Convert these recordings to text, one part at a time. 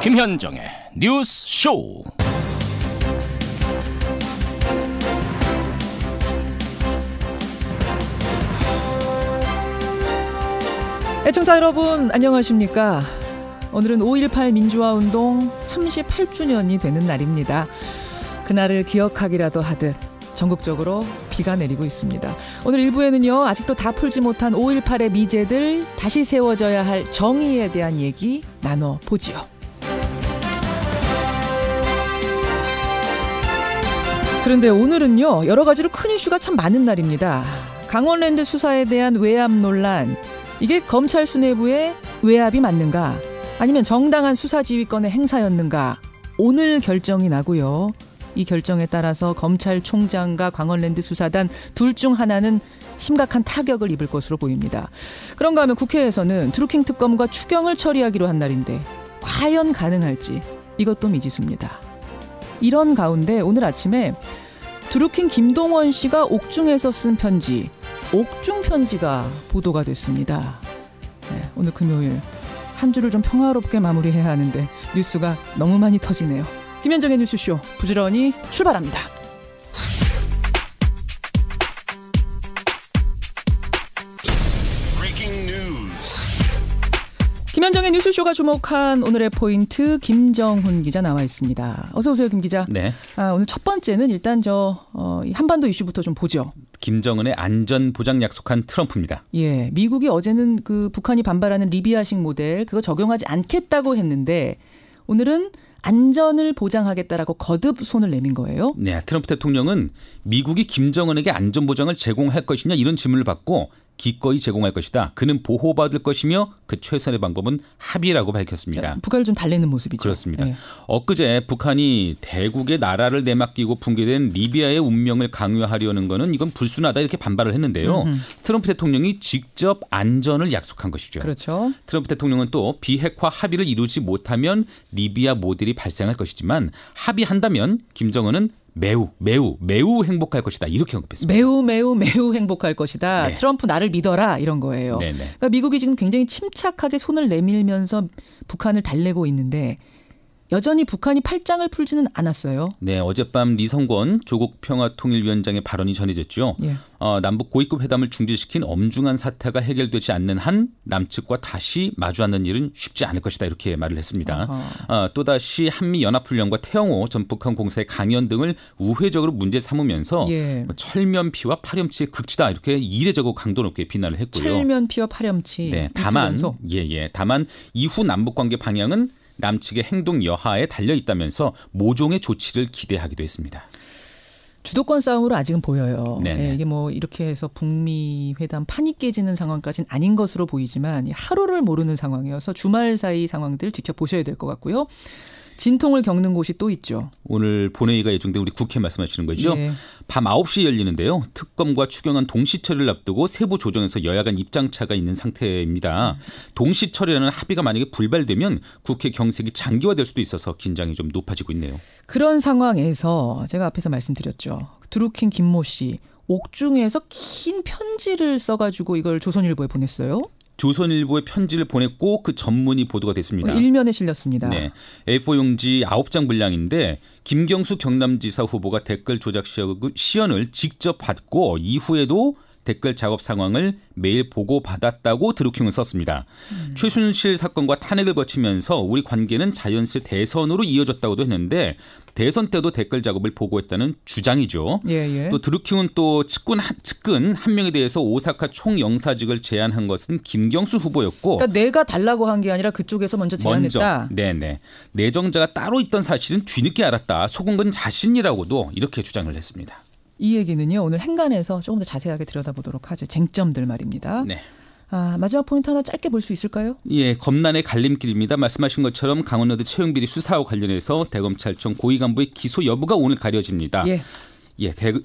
김현정의 뉴스 쇼. 애청자 여러분 안녕하십니까? 오늘은 5.18 민주화운동 38주년이 되는 날입니다. 그날을 기억하기라도 하듯 전국적으로 비가 내리고 있습니다. 오늘 1부에는요. 아직도 다 풀지 못한 5.18의 미제들, 다시 세워져야 할 정의에 대한 얘기 나눠보지요. 그런데 오늘은요. 여러 가지로 큰 이슈가 참 많은 날입니다. 강원랜드 수사에 대한 외압 논란, 이게 검찰 수뇌부의 외압이 맞는가? 아니면 정당한 수사지휘권의 행사였는가? 오늘 결정이 나고요. 이 결정에 따라서 검찰총장과 강원랜드 수사단 둘 중 하나는 심각한 타격을 입을 것으로 보입니다. 그런가 하면 국회에서는 드루킹 특검과 추경을 처리하기로 한 날인데 과연 가능할지 이것도 미지수입니다. 이런 가운데 오늘 아침에 드루킹 김동원 씨가 옥중에서 쓴 편지, 옥중 편지가 보도가 됐습니다. 네, 오늘 금요일 한 주를 좀 평화롭게 마무리해야 하는데 뉴스가 너무 많이 터지네요. 김현정의 뉴스쇼 부지런히 출발합니다. 김현정의 뉴스쇼가 주목한 오늘의 포인트, 김정훈 기자 나와 있습니다. 어서 오세요, 김 기자. 네. 오늘 첫 번째는 일단 한반도 이슈부터 좀 보죠. 김정은의 안전 보장 약속한 트럼프입니다. 예, 미국이 어제는 그 북한이 반발하는 리비아식 모델 그거 적용하지 않겠다고 했는데 오늘은 안전을 보장하겠다라고 거듭 손을 내민 거예요. 네, 트럼프 대통령은 미국이 김정은에게 안전 보장을 제공할 것이냐 이런 질문을 받고 기꺼이 제공할 것이다. 그는 보호받을 것이며 그 최선의 방법은 합의라고 밝혔습니다. 북한을 좀 달래는 모습이죠. 그렇습니다. 네. 엊그제 북한이 대국의 나라를 내맡기고 붕괴된 리비아의 운명을 강요하려는 것은 이건 불순하다 이렇게 반발을 했는데요. 트럼프 대통령이 직접 안전을 약속한 것이죠. 그렇죠. 트럼프 대통령은 또 비핵화 합의를 이루지 못하면 리비아 모델이 발생할 것이지만 합의한다면 김정은은 매우 행복할 것이다 이렇게 언급했습니다. 매우 행복할 것이다. 네. 트럼프 나를 믿어라 이런 거예요. 네네. 그러니까 미국이 지금 굉장히 침착하게 손을 내밀면서 북한을 달래고 있는데 여전히 북한이 팔짱을 풀지는 않았어요. 네, 어젯밤 리성권 조국 평화통일위원장의 발언이 전해졌죠. 예. 남북 고위급 회담을 중지시킨 엄중한 사태가 해결되지 않는 한 남측과 다시 마주 앉는 일은 쉽지 않을 것이다 이렇게 말을 했습니다. 또다시 한미연합훈련과 태영호 전 북한 공사의 강연 등을 우회적으로 문제 삼으면서 예. 철면피와 파렴치의 극치다 이렇게 이례적으로 강도 높게 비난을 했고요. 철면피와 파렴치. 네, 다만 이후 남북관계 방향은 남측의 행동 여하에 달려 있다면서 모종의 조치를 기대하기도 했습니다. 주도권 싸움으로 아직은 보여요. 네, 이게 뭐 이렇게 해서 북미 회담 판이 깨지는 상황까지는 아닌 것으로 보이지만 하루를 모르는 상황이어서 주말 사이 상황들 지켜보셔야 될 것 같고요. 진통을 겪는 곳이 또 있죠. 오늘 본회의가 예정된 우리 국회 말씀하시는 거죠. 예. 밤 9시에 열리는데요. 특검과 추경안 동시 처리를 앞두고 세부 조정에서 여야 간 입장차가 있는 상태입니다. 동시 처리라는 합의가 만약에 불발되면 국회 경색이 장기화될 수도 있어서 긴장이 좀 높아지고 있네요. 그런 상황에서 제가 앞에서 말씀드렸죠. 드루킹 김모 씨 옥중에서 긴 편지를 써가지고 이걸 조선일보에 보냈어요. 조선일보에 편지를 보냈고 그 전문이 보도가 됐습니다. 일면에 실렸습니다. 네, A4 용지 9장 분량인데 김경수 경남지사 후보가 댓글 조작 시연을 직접 받고 이후에도 댓글 작업 상황을 매일 보고받았다고 드루킹은 썼습니다. 최순실 사건과 탄핵을 거치면서 우리 관계는 자연스레 대선으로 이어졌다고도 했는데 대선 때도 댓글 작업을 보고했다는 주장이죠. 예. 또 드루킹은 또 측근 한 명에 대해서 오사카 총영사직을 제안한 것은 김경수 후보였고 그러니까 내가 달라고 한 게 아니라 그쪽에서 먼저 제안했다. 네네. 내정자가 따로 있던 사실은 뒤늦게 알았다. 속은 건 자신이라고도 이렇게 주장을 했습니다. 이 얘기는요. 오늘 행간에서 조금 더 자세하게 들여다보도록 하죠. 쟁점들 말입니다. 네. 마지막 포인트 하나 짧게 볼 수 있을까요? 예, 검난의 갈림길입니다. 말씀하신 것처럼 강원랜드 채용비리 수사와 관련해서 대검찰청 고위 간부의 기소 여부가 오늘 가려집니다.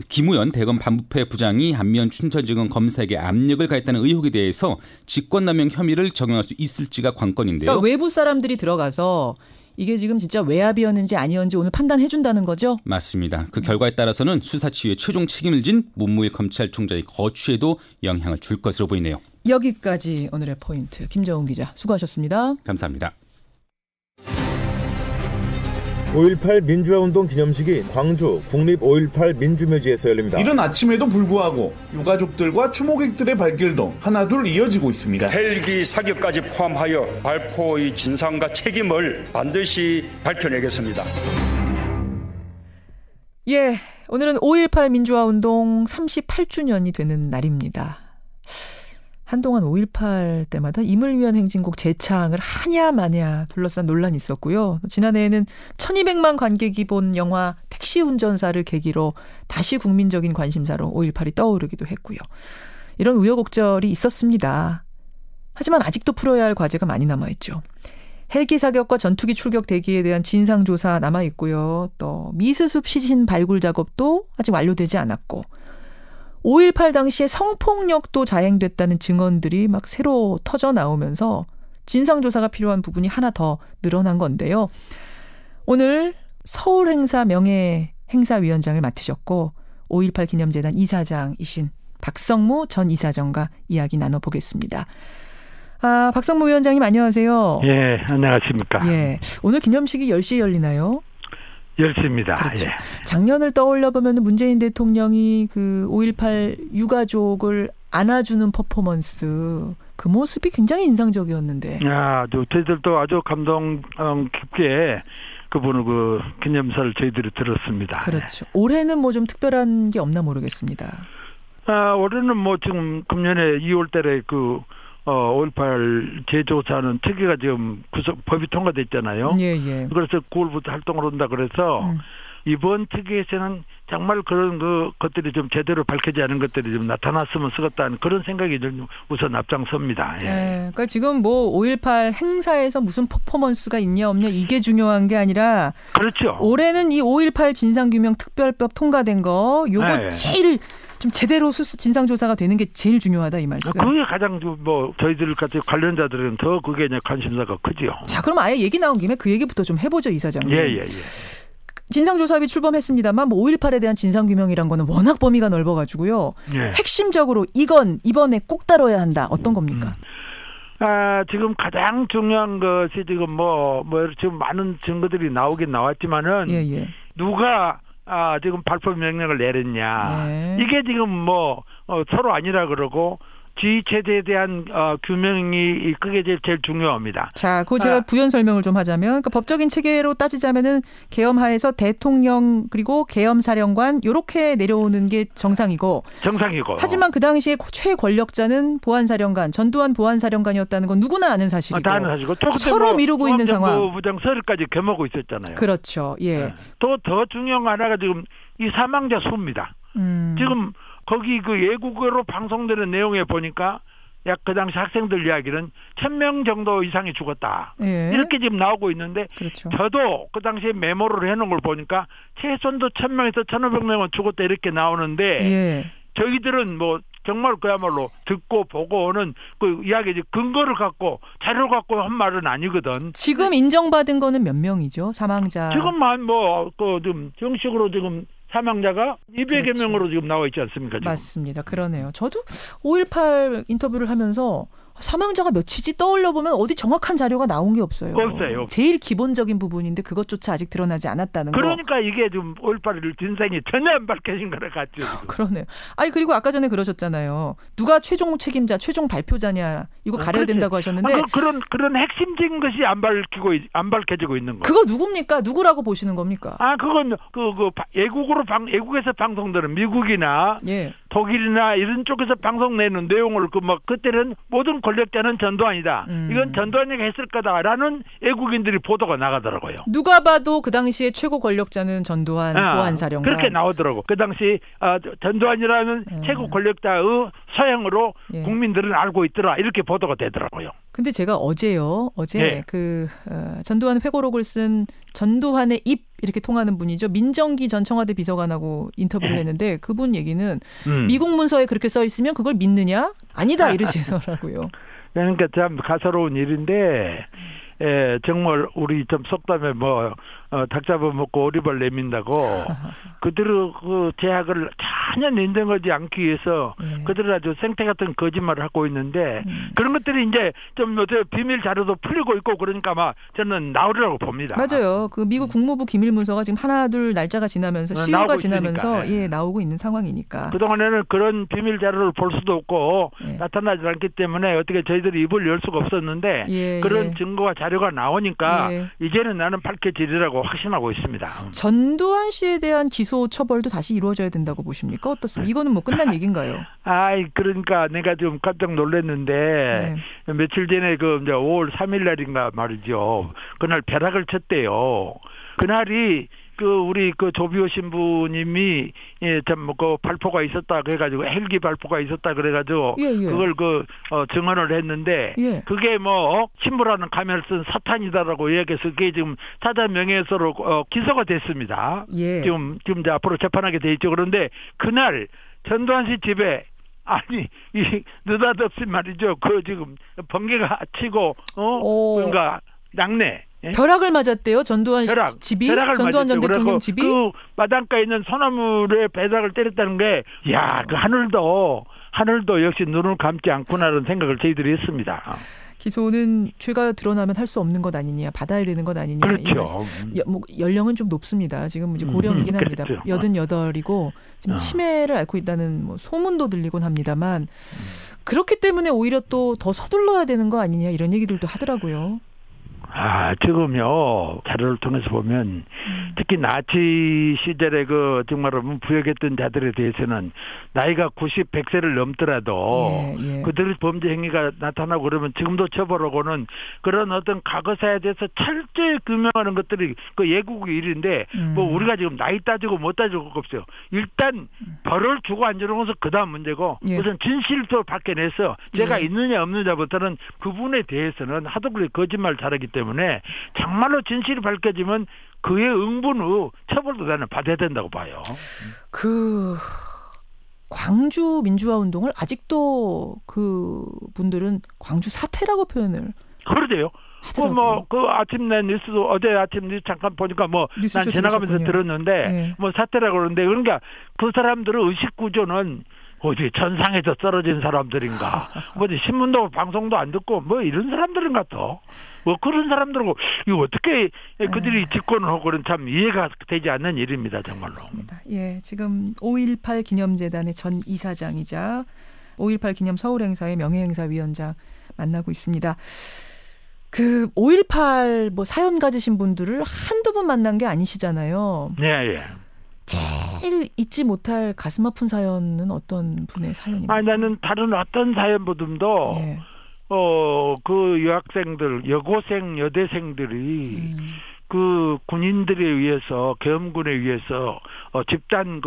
김우현 대검 반부패 부장이 안면 춘천지검 검사에게 압력을 가했다는 의혹에 대해서 직권남용 혐의를 적용할 수 있을지가 관건인데요. 그러니까 외부 사람들이 들어가서 이게 지금 진짜 외압이었는지 아니었는지 오늘 판단해 준다는 거죠? 맞습니다. 그 결과에 따라서는 수사 지휘에 최종 책임을 진 문무일 검찰총장의 거취에도 영향을 줄 것으로 보이네요. 여기까지 오늘의 포인트. 김정훈 기자 수고하셨습니다. 감사합니다. 5.18 민주화운동 기념식이 광주 국립 5.18 민주묘지에서 열립니다. 이른 아침에도 불구하고 유가족들과 추모객들의 발길도 하나둘 이어지고 있습니다. 헬기 사격까지 포함하여 발포의 진상과 책임을 반드시 밝혀내겠습니다. 예, 오늘은 5.18 민주화운동 38주년이 되는 날입니다. 한동안 5.18 때마다 임을 위한 행진곡 재창을 하냐 마냐 둘러싼 논란이 있었고요. 지난해에는 1200만 관객이 본 영화 택시 운전사를 계기로 다시 국민적인 관심사로 5.18이 떠오르기도 했고요. 이런 우여곡절이 있었습니다. 하지만 아직도 풀어야 할 과제가 많이 남아있죠. 헬기 사격과 전투기 출격 대기에 대한 진상조사 남아있고요. 또 미스숲 시신 발굴 작업도 아직 완료되지 않았고 5.18 당시에 성폭력도 자행됐다는 증언들이 막 새로 터져 나오면서 진상조사가 필요한 부분이 하나 더 늘어난 건데요. 오늘 서울행사 명예행사위원장을 맡으셨고 5.18 기념재단 이사장이신 박성무 전 이사장과 이야기 나눠보겠습니다. 박성무 위원장님 안녕하세요. 예, 안녕하십니까. 예, 오늘 기념식이 10시에 열리나요? 10시입니다. 그렇죠. 예. 작년을 떠올려 보면 문재인 대통령이 그 5.18 유가족을 안아주는 퍼포먼스 그 모습이 굉장히 인상적이었는데. 저희들도 아주 감동 깊게 그분의 그 기념사를 저희들이 들었습니다. 그렇죠. 올해는 뭐 좀 특별한 게 없나 모르겠습니다. 올해는 뭐 지금 금년에 2월달에 그 5.18 재조사는 특위가 지금 법이 통과됐잖아요. 예. 그래서 9월부터 활동을 한다 그래서 이번 특위에서는 정말 그런 것들이 좀 제대로 밝혀지지 않은 것들이 좀 나타났으면 쓰겠다는 그런 생각이 좀 우선 앞장섭니다. 예. 그러니까 지금 뭐 5.18 행사에서 무슨 퍼포먼스가 있냐 없냐 이게 중요한 게 아니라 그렇죠. 올해는 이 5.18 진상규명 특별법 통과된 거 요거 제일 좀 제대로 진상조사가 되는 게 제일 중요하다 이 말씀. 그게 가장 뭐 저희들 같이 관련자들은 더 그게 이제 관심사가 크죠. 자, 그럼 아예 얘기 나온 김에 그 얘기부터 좀 해보죠, 이사장님. 예. 진상조사비 출범했습니다만 뭐 5.18에 대한 진상규명이란 거는 워낙 범위가 넓어가지고요. 예. 핵심적으로 이건 이번에 꼭 다뤄야 한다. 어떤 겁니까? 지금 가장 중요한 것이 지금 뭐 지금 많은 증거들이 나오긴 나왔지만은 누가 지금 발포 명령을 내렸냐. 이게 지금 뭐 서로 아니라 그러고 지휘체제에 대한 규명이 그게 제일 중요합니다. 자, 그 제가 부연 설명을 좀 하자면 그러니까 법적인 체계로 따지자면은 계엄하에서 대통령 그리고 계엄사령관 이렇게 내려오는 게 정상이고. 하지만 그 당시에 최권력자는 보안사령관, 전두환 보안사령관이었다는 건 누구나 아는 사실이고. 다 아는 사실이고. 서로 미루고 있는 상황. 부장서를까지 겸하고 있었잖아요. 그렇죠. 예. 또 더 중요한 거 하나가 지금 이 사망자 수입니다. 지금 거기 그 외국어로 방송되는 내용에 보니까 약 그 당시 학생들 이야기는 1000명 정도 이상이 죽었다. 이렇게 지금 나오고 있는데 그렇죠. 저도 그 당시에 메모를 해놓은 걸 보니까 최소한도 1000명에서 1500명은 죽었다 이렇게 나오는데 저희들은 뭐 정말 그야말로 듣고 보고는 그 이야기 근거를 갖고 자료를 갖고 한 말은 아니거든. 지금 인정받은 거는 몇 명이죠? 사망자. 지금만 뭐 그 좀 정식으로 지금 사망자가 200여 명으로 지금 나와 있지 않습니까? 지금. 맞습니다. 그러네요. 저도 5.18 인터뷰를 하면서 사망자가 몇이지 떠올려보면 어디 정확한 자료가 나온 게 없어요. 없어요. 제일 기본적인 부분인데 그것조차 아직 드러나지 않았다는 거. 그러니까 이게 좀 5.18일 진상이 전혀 안 밝혀진 거라 같죠. 그러네요. 아니 그리고 아까 전에 그러셨잖아요. 누가 최종 책임자, 최종 발표자냐 이거 가려야 된다고 하셨는데 그런 핵심적인 것이 안 밝혀지고 있는 거예요. 그거 누굽니까? 누구라고 보시는 겁니까? 그건 외국에서 방송되는 미국이나 독일이나 이런 쪽에서 방송내는 내용을 그때는 모든 권력자는 전두환이다. 이건 전두환이가 했을 거다라는 외국인들이 보도가 나가더라고요. 누가 봐도 그 당시에 최고 권력자는 전두환 보안사령관. 그렇게 나오더라고. 그 당시 전두환이라는 최고 권력자의 서양으로 국민들은 알고 있더라. 이렇게 보도가 되더라고요. 근데 제가 어제 전두환 회고록을 쓴 전두환의 입 이렇게 통하는 분이죠. 민정기 전 청와대 비서관하고 인터뷰를 했는데 그분 얘기는 미국 문서에 그렇게 써 있으면 그걸 믿느냐? 아니다 이러시더라고요. 그러니까 참 가소로운 일인데 정말 우리 좀 속담에 닭 잡아먹고 오리발 내민다고 그들의 그 제약을 전혀 인정하지 않기 위해서 그들은 아주 생태 같은 거짓말을 하고 있는데 그런 것들이 이제 좀 비밀 자료도 풀리고 있고 그러니까 아마 저는 나오리라고 봅니다. 맞아요. 그 미국 국무부 기밀 문서가 지금 하나 둘 날짜가 지나면서 시효가 지나면서 나오고 있는 상황이니까. 그동안에는 그런 비밀 자료를 볼 수도 없고 나타나지 않기 때문에 어떻게 저희들이 입을 열 수가 없었는데 그런 증거와 자료가 나오니까 이제는 나는 밝혀지리라고 확신하고 있습니다. 전두환 씨에 대한 기소 처벌도 다시 이루어져야 된다고 보십니까? 어떻습니까? 이거는 뭐 끝난 얘기인가요? 그러니까 내가 좀 깜짝 놀랐는데 며칠 전에 그 이제 5월 3일 날인가 말이죠. 그날 벼락을 쳤대요. 그날이 우리 조비오 신부님이 그 발포가 있었다 그래가지고 헬기 발포가 있었다 그래가지고 그걸 증언을 했는데 그게 뭐 신부라는 가면을 쓴 사탄이다라고 이야기해서 그게 지금 사자 명예훼손으로 기소가 됐습니다. 지금 이제 앞으로 재판하게 돼 있죠. 그런데 그날 전두환 씨 집에 이 느닷없이 말이죠. 지금 번개가 치고 그러니까 낙내. 벼락을 맞았대요. 전두환 집이? 전두환 전 대통령 집이? 그 마당가에 있는 소나무에 벼락을 때렸다는 게 그 하늘도 역시 눈을 감지 않구나라는 생각을 저희들이 했습니다. 기소는 죄가 드러나면 할 수 없는 것 아니냐, 받아야 되는 것 아니냐. 그렇죠. 연령은 좀 높습니다. 지금 이제 고령이긴 합니다. 그렇죠. 88이고 지금 치매를 앓고 있다는 소문도 들리곤 합니다만 그렇기 때문에 오히려 또 더 서둘러야 되는 거 아니냐 이런 얘기들도 하더라고요. 지금요 자료를 통해서 보면 특히 나치 시절에 정말로 부역했던 자들에 대해서는 나이가 90, 100세를 넘더라도 그들의 범죄 행위가 나타나고 그러면 지금도 처벌하고는 그런 어떤 과거사에 대해서 철저히 규명하는 것들이 예국의 일인데 우리가 지금 나이 따지고 못 따지고 없어요. 일단 벌을 주고 안 주는 것은 그다음 문제고 우선 진실을 밝혀내서 죄가 있느냐 없느냐부터는 그분에 대해서는 하도 그렇게 거짓말 잘하기 때문에 정말로 진실이 밝혀지면 그의 응분 후 처벌도 나는 받아야 된다고 봐요. 광주 민주화 운동을 아직도 분들은 광주 사태라고 표현을 그러대요. 아침 내 뉴스도 어제 아침 뉴스 잠깐 보니까 난 지나가면서 들었는데 사태라고 그러는데 그러니까 그 사람들의 의식 구조는 어디 천상에서 떨어진 사람들인가? 신문도 방송도 안 듣고 이런 사람들인가 또? 그런 사람들하고 이거 어떻게 그들이 집권을 하고 그런 참 이해가 되지 않는 일입니다, 정말로. 맞습니다. 지금 5.18 기념재단의 전 이사장이자 5.18 기념 서울행사의 명예행사위원장 만나고 있습니다. 5.18 사연 가지신 분들을 한두 번 만난 게 아니시잖아요. 네. 제일 잊지 못할 가슴 아픈 사연은 어떤 분의 사연입니까? 나는 다른 어떤 사연보다도 그 여학생들, 여고생, 여대생들이 군인들에 의해서 계엄군에 의해서 집단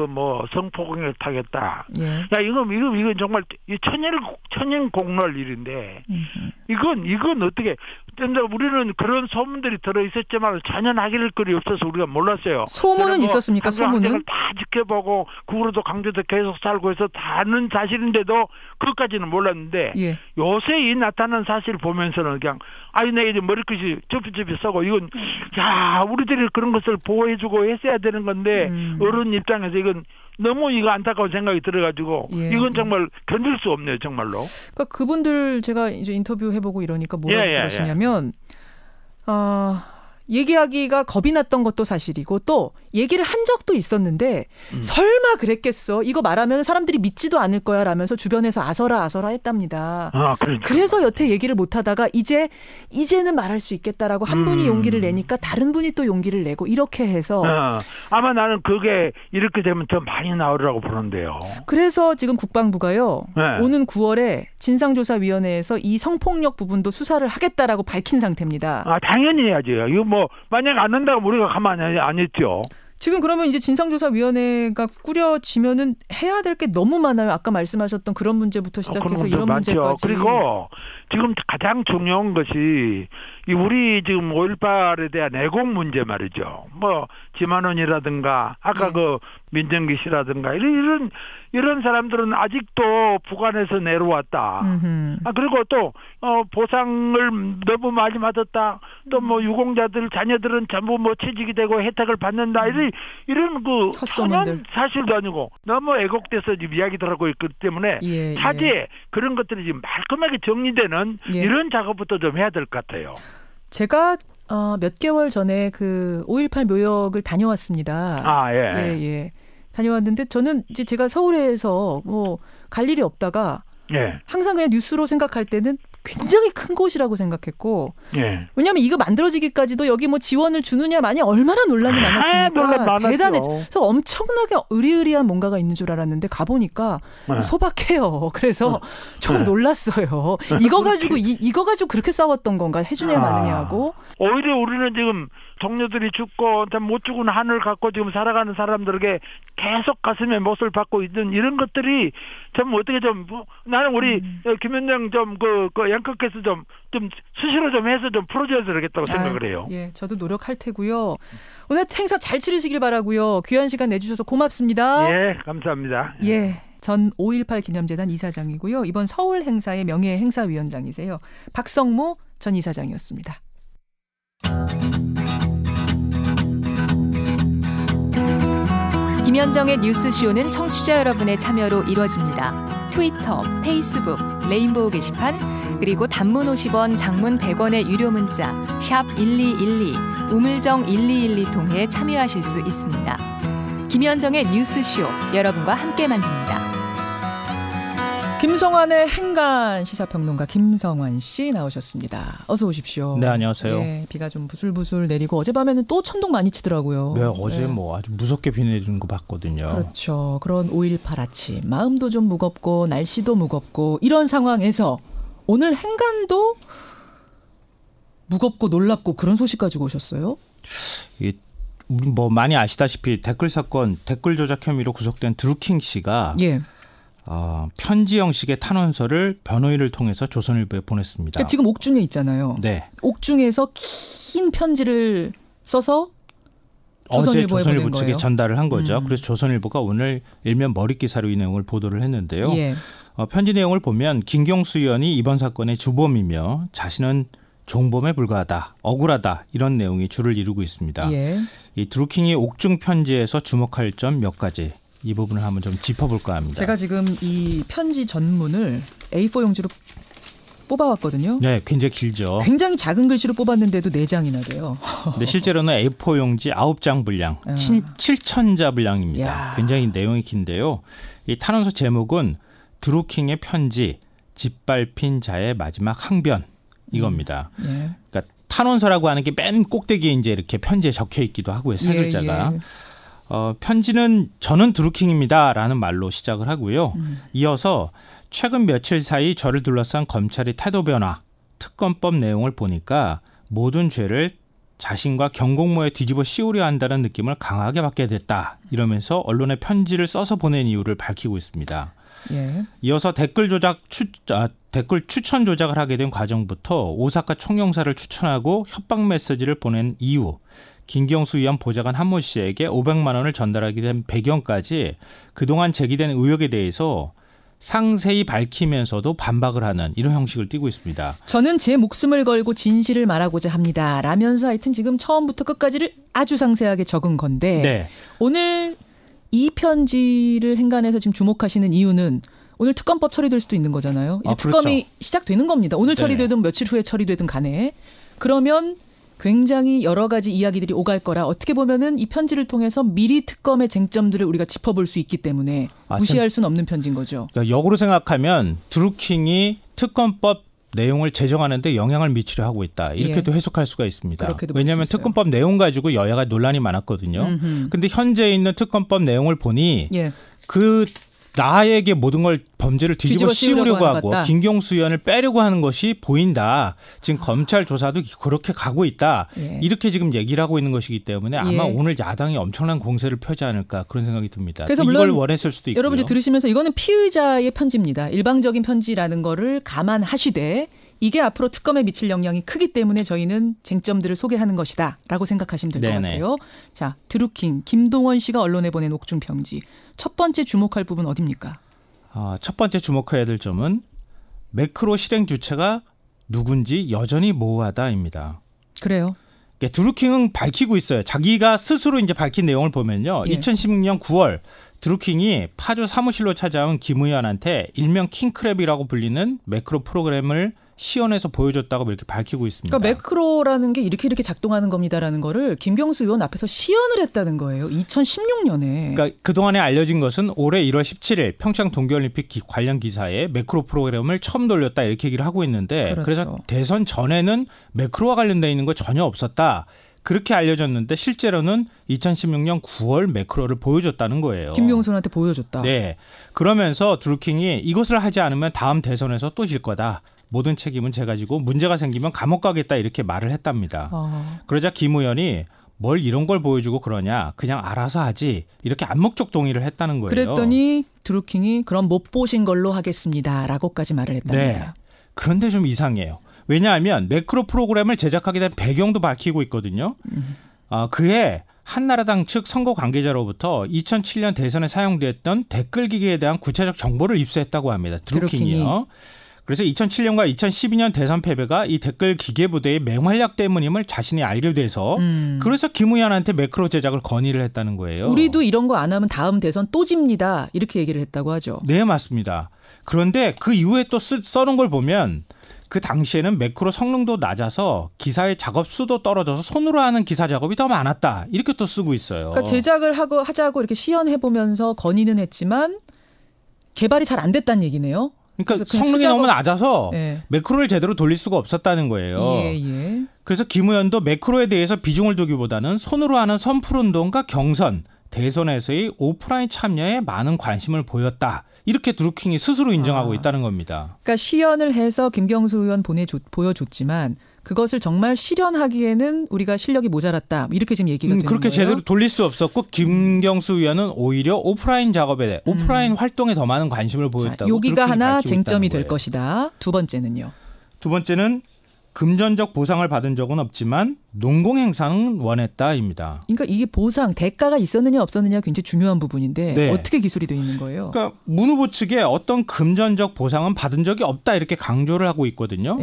성폭행을 당했다. 이건 정말 천연 공로할 일인데 이건 어떻게 우리는 그런 소문들이 들어 있었지만 전혀 확인할 거리 없어서 우리가 몰랐어요. 소문은 있었습니까? 소문은 다 지켜보고 그거로도 강조도 계속 살고 해서 다는 사실인데도 그것까지는 몰랐는데 요새 이 나타난 사실 보면서는 그냥 내가 이제 머리끝이 접히 썩어 이건 우리들이 그런 것을 보호해주고 했어야 되는 건데 어른 입장에서 이건 너무 안타까운 생각이 들어가지고 이건 정말 견딜 수 없네요, 정말로. 그러니까 그분들 제가 이제 인터뷰 해보고 이러니까 뭐라고 그러시냐면 얘기하기가 겁이 났던 것도 사실이고 또 얘기를 한 적도 있었는데 설마 그랬겠어. 이거 말하면 사람들이 믿지도 않을 거야 라면서 주변에서 아서라 했답니다. 그래서 여태 얘기를 못하다가 이제는 말할 수 있겠다라고 한 분이 용기를 내니까 다른 분이 또 용기를 내고 이렇게 해서 아마 나는 그게 이렇게 되면 더 많이 나오리라고 보는데요. 그래서 지금 국방부가요. 오는 9월에 진상조사위원회에서 이 성폭력 부분도 수사를 하겠다라고 밝힌 상태입니다. 당연히 해야죠. 이거 만약 안 한다고 우리가 가만히 안 했죠. 지금 그러면 이제 진상조사위원회가 꾸려지면은 해야 될 게 너무 많아요. 아까 말씀하셨던 그런 문제부터 시작해서 이런 많죠. 문제까지. 그리고 지금 가장 중요한 것이 우리 지금 5.18에 대한 애국 문제 말이죠. 뭐 지만원이라든가 아까 그 민정기 씨라든가 이런 사람들은 아직도 북한에서 내려왔다. 그리고 또 보상을 너무 많이 받았다. 또 뭐 유공자들 자녀들은 전부 뭐 취직이 되고 혜택을 받는다. 이런 그 천연 사실도 아니고 너무 애국돼서 지금 이야기들 하고 있기 때문에 차제에 그런 것들이 지금 말끔하게 정리되는 이런 작업부터 좀 해야 될 것 같아요. 제가 몇 개월 전에 그 5.18 묘역을 다녀왔습니다. 예. 다녀왔는데 저는 이제 제가 서울에서 뭐 갈 일이 없다가 항상 그냥 뉴스로 생각할 때는 굉장히 큰 곳이라고 생각했고 왜냐하면 이거 만들어지기까지도 여기 뭐 지원을 주느냐 마냐 얼마나 논란이 많았습니까? 대단해. 그래서 엄청나게 의리의리한 뭔가가 있는 줄 알았는데 가보니까 소박해요. 그래서 좀 놀랐어요. 이거 가지고 그렇게 싸웠던 건가? 해주냐 마느냐고. 오히려 우리는 지금 동료들이 죽고 못 죽은 한을 갖고 지금 살아가는 사람들에게 계속 가슴에 못을 받고 있는 이런 것들이 좀 어떻게 좀 나는 우리 김현정 좀 그 양극께서 좀 수시로 좀 해서 좀 풀어줘야 되겠다고 생각을 해요. 예, 저도 노력할 테고요. 오늘 행사 잘 치르시길 바라고요. 귀한 시간 내주셔서 고맙습니다. 예, 감사합니다. 예, 전 5.18 기념재단 이사장이고요. 이번 서울 행사의 명예 행사위원장이세요. 박성무 전 이사장이었습니다. 김현정의 뉴스쇼는 청취자 여러분의 참여로 이루어집니다. 트위터, 페이스북, 레인보우 게시판, 그리고 단문 50원, 장문 100원의 유료 문자 샵 1212, 우물정 1212 통해 참여하실 수 있습니다. 김현정의 뉴스쇼, 여러분과 함께 만듭니다. 김성환의 행간 시사평론가 김성환 씨 나오셨습니다. 어서 오십시오. 네, 안녕하세요. 네, 비가 좀 부슬부슬 내리고 어젯밤에는 또 천둥 많이 치더라고요. 네, 어제 뭐 아주 무섭게 비 내리는 거 봤거든요. 그렇죠. 그런 5.18 아침, 마음도 좀 무겁고 날씨도 무겁고 이런 상황에서 오늘 행간도 무겁고 놀랍고 그런 소식 가지고 오셨어요? 뭐 많이 아시다시피 댓글 사건, 댓글 조작 혐의로 구속된 드루킹 씨가 편지 형식의 탄원서를 변호인을 통해서 조선일보에 보냈습니다. 그러니까 지금 옥중에 있잖아요. 네. 옥중에서 긴 편지를 써서 어제 조선일보 측에 전달을 한 거죠. 그래서 조선일보가 오늘 일면 머릿 기사로 이 내용을 보도를 했는데요. 편지 내용을 보면 김경수 의원이 이번 사건의 주범이며 자신은 종범에 불과하다, 억울하다 이런 내용이 줄을 이루고 있습니다. 이 드루킹이 옥중 편지에서 주목할 점 몇 가지. 이 부분을 한번 좀 짚어볼까 합니다. 제가 지금 이 편지 전문을 A4 용지로 뽑아왔거든요. 네, 굉장히 길죠. 굉장히 작은 글씨로 뽑았는데도 4장이나 돼요. 근데 실제로는 A4 용지 9장 분량, 7,000자 분량입니다. 야. 굉장히 내용이 긴데요. 이 탄원서 제목은 드루킹의 편지, 짓밟힌 자의 마지막 항변 이겁니다. 그러니까 탄원서라고 하는 게 맨 꼭대기에 이제 이렇게 편지에 적혀 있기도 하고요. 세 글자가. 편지는 저는 드루킹입니다라는 말로 시작을 하고요. 이어서 최근 며칠 사이 저를 둘러싼 검찰의 태도 변화, 특검법 내용을 보니까 모든 죄를 자신과 경공모에 뒤집어 씌우려 한다는 느낌을 강하게 받게 됐다. 이러면서 언론에 편지를 써서 보낸 이유를 밝히고 있습니다. 이어서 댓글 추천 조작을 하게 된 과정부터 오사카 총영사를 추천하고 협박 메시지를 보낸 이유, 김경수 의원 보좌관 한모 씨에게 500만 원을 전달하게 된 배경까지 그동안 제기된 의혹에 대해서 상세히 밝히면서도 반박을 하는 이런 형식을 띠고 있습니다. 저는 제 목숨을 걸고 진실을 말하고자 합니다. 라면서 하여튼 지금 처음부터 끝까지를 아주 상세하게 적은 건데 오늘 이 편지를 행간해서 지금 주목하시는 이유는 오늘 특검법 처리될 수도 있는 거잖아요. 이제 특검이 시작되는 겁니다. 오늘 처리되든 며칠 후에 처리되든 간에. 그러면 굉장히 여러 가지 이야기들이 오갈 거라 어떻게 보면은 이 편지를 통해서 미리 특검의 쟁점들을 우리가 짚어볼 수 있기 때문에 무시할 수는 없는 편지인 거죠. 그러니까 역으로 생각하면 드루킹이 특검법 내용을 제정하는데 영향을 미치려 하고 있다. 이렇게도 해석할 수가 있습니다. 왜냐하면 특검법 내용 가지고 여야가 논란이 많았거든요. 그런데 현재 있는 특검법 내용을 보니 나에게 모든 걸 범죄를 뒤집어 씌우려고 하고 김경수 의원을 빼려고 하는 것이 보인다. 지금 검찰 조사도 그렇게 가고 있다. 이렇게 지금 얘기를 하고 있는 것이기 때문에 아마 오늘 야당이 엄청난 공세를 펴지 않을까 그런 생각이 듭니다. 그래서 이걸 원했을 수도 있고요. 여러분들 들으시면서 이거는 피의자의 편지입니다. 일방적인 편지라는 거를 감안하시되 이게 앞으로 특검에 미칠 영향이 크기 때문에 저희는 쟁점들을 소개하는 것이다라고 생각하시면 될 것 같아요. 자, 드루킹, 김동원 씨가 언론에 보낸 옥중 평지. 첫 번째 주목할 부분 어디입니까? 첫 번째 주목해야 될 점은 매크로 실행 주체가 누군지 여전히 모호하다입니다. 그래요? 드루킹은 밝히고 있어요. 자기가 스스로 이제 밝힌 내용을 보면요. 2016년 9월 드루킹이 파주 사무실로 찾아온 김 의원한테 일명 킹크랩이라고 불리는 매크로 프로그램을 시연해서 보여줬다고 이렇게 밝히고 있습니다. 그러니까 매크로라는 게 이렇게 작동하는 겁니다라는 거를 김경수 의원 앞에서 시연을 했다는 거예요. 2016년에. 그러니까 그동안에 알려진 것은 올해 1월 17일 평창 동계올림픽 관련 기사에 매크로 프로그램을 처음 돌렸다 이렇게 얘기를 하고 있는데 그래서 대선 전에는 매크로와 관련되어 있는 거 전혀 없었다. 그렇게 알려졌는데 실제로는 2016년 9월 매크로를 보여줬다는 거예요. 김경수한테 보여줬다. 네. 그러면서 드루킹이 이것을 하지 않으면 다음 대선에서 또 질 거다. 모든 책임은 제가 지고 문제가 생기면 감옥 가겠다 이렇게 말을 했답니다. 그러자 김 의원이 뭘 이런 걸 보여주고 그러냐. 그냥 알아서 하지. 이렇게 암묵적 동의를 했다는 거예요. 그랬더니 드루킹이 그럼 못 보신 걸로 하겠습니다. 라고까지 말을 했답니다. 네. 그런데 좀 이상해요. 왜냐하면 매크로 프로그램을 제작하게 된 배경도 밝히고 있거든요. 그해 한나라당 측 선거 관계자로부터 2007년 대선에 사용됐던 댓글 기계에 대한 구체적 정보를 입수했다고 합니다. 드루킹이요. 그래서 2007년과 2012년 대선 패배가 이 댓글 기계 부대의 맹활약 때문임을 자신이 알게 돼서 그래서 김 의원한테 매크로 제작을 건의를 했다는 거예요. 우리도 이런 거 안 하면 다음 대선 또 집니다. 이렇게 얘기를 했다고 하죠. 네, 맞습니다. 그런데 그 이후에 또 써놓은 걸 보면 그 당시에는 매크로 성능도 낮아서 기사의 작업 수도 떨어져서 손으로 하는 기사 작업이 더 많았다. 이렇게 또 쓰고 있어요. 그러니까 제작을 하자고 이렇게 시연해보면서 건의는 했지만 개발이 잘 안 됐다는 얘기네요. 그러니까 성능이 너무 낮아서 매크로를 제대로 돌릴 수가 없었다는 거예요. 그래서 김 의원도 매크로에 대해서 비중을 두기보다는 손으로 하는 선풀운동과 경선, 대선에서의 오프라인 참여에 많은 관심을 보였다. 이렇게 드루킹이 스스로 인정하고 있다는 겁니다. 그러니까 시연을 해서 김경수 의원 보여줬지만 그것을 정말 실현하기에는 우리가 실력이 모자랐다. 이렇게 지금 얘기가 되는 그렇게 거예요. 제대로 돌릴 수 없었고 김경수 의원은 오히려 오프라인 작업에 오프라인 활동에 더 많은 관심을 보였다고. 여기가 하나 쟁점이 될 것이다. 두 번째는요. 두 번째는 금전적 보상을 받은 적은 없지만 농공행사는 원했다입니다. 그러니까 이게 보상, 대가가 있었느냐 없었느냐 굉장히 중요한 부분인데 어떻게 기술이 돼 있는 거예요? 그러니까 문 후보 측에 어떤 금전적 보상은 받은 적이 없다 이렇게 강조를 하고 있거든요.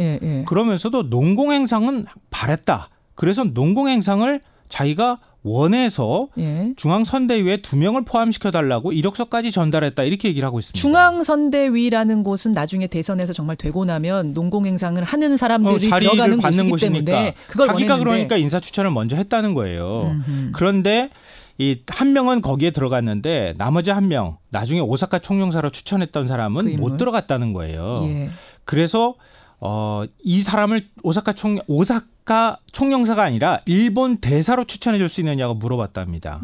그러면서도 농공행상은 바랬다. 그래서 농공행상을 자기가 원해서 중앙선대위에 2명을 포함시켜달라고 이력서까지 전달했다 이렇게 얘기를 하고 있습니다. 중앙선대위라는 곳은 나중에 대선에서 정말 되고 나면 농공행상을 하는 사람들이 들어가는 받는 곳이기 때문에 그걸 자기가 원했는데. 그러니까 인사추천을 먼저 했다는 거예요. 그런데 이 한 명은 거기에 들어갔는데 나머지 한 명 나중에 오사카 총영사로 추천했던 사람은 못 들어갔다는 거예요. 그래서 이 사람을 오사카 총영사가 아니라 일본 대사로 추천해 줄 수 있느냐고 물어봤답니다.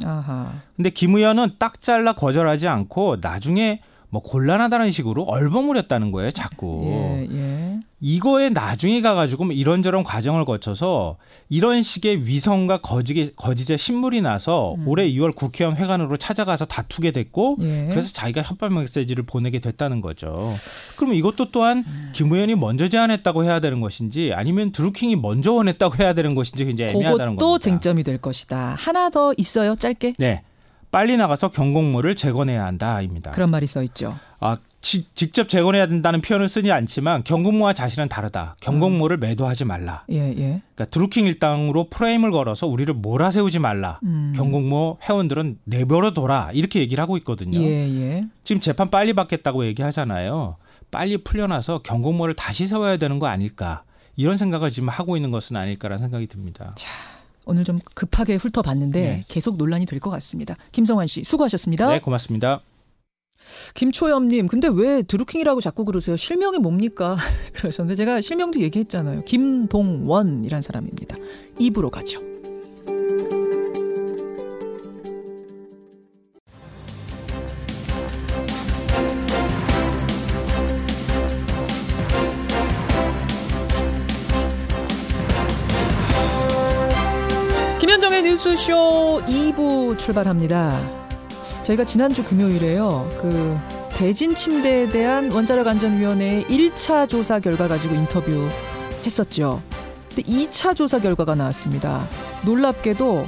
근데 김 의원은 딱 잘라 거절하지 않고 나중에 뭐 곤란하다는 식으로 얼버무렸다는 거예요, 자꾸. 이거에 나중에 가가지고 이런저런 과정을 거쳐서 이런 식의 위선과 거짓의 신물이 나서 올해 2월 국회의원 회관으로 찾아가서 다투게 됐고 그래서 자기가 협박 메시지를 보내게 됐다는 거죠. 그러면 이것도 또한 김 의원이 먼저 제안했다고 해야 되는 것인지 아니면 드루킹이 먼저 원했다고 해야 되는 것인지 굉장히 애매하다는 겁니다. 그것도 쟁점이 될 것이다. 하나 더 있어요, 짧게? 네. 빨리 나가서 경공모를 재건해야 한다입니다. 그런 말이 써 있죠. 직접 재건해야 된다는 표현을 쓰지 않지만 경공모와 자신은 다르다. 경공모를 매도하지 말라. 그러니까 드루킹 일당으로 프레임을 걸어서 우리를 몰아세우지 말라. 경공모 회원들은 내버려둬라. 이렇게 얘기를 하고 있거든요. 지금 재판 빨리 받겠다고 얘기하잖아요. 빨리 풀려나서 경공모를 다시 세워야 되는 거 아닐까. 이런 생각을 지금 하고 있는 것은 아닐까라는 생각이 듭니다. 자, 오늘 좀 급하게 훑어봤는데 계속 논란이 될 것 같습니다. 김성환 씨 수고하셨습니다. 네, 고맙습니다. 김초엽님, 근데 왜 드루킹이라고 자꾸 그러세요? 실명이 뭡니까? 그러셨는데 제가 실명도 얘기했잖아요. 김동원이란 사람입니다. 입으로 가죠. 김현정의 뉴스쇼 2부 출발합니다. 저희가 지난주 금요일에요. 대진침대에 대한 원자력 안전위원회의 1차 조사 결과 가지고 인터뷰했었죠. 근데 2차 조사 결과가 나왔습니다. 놀랍게도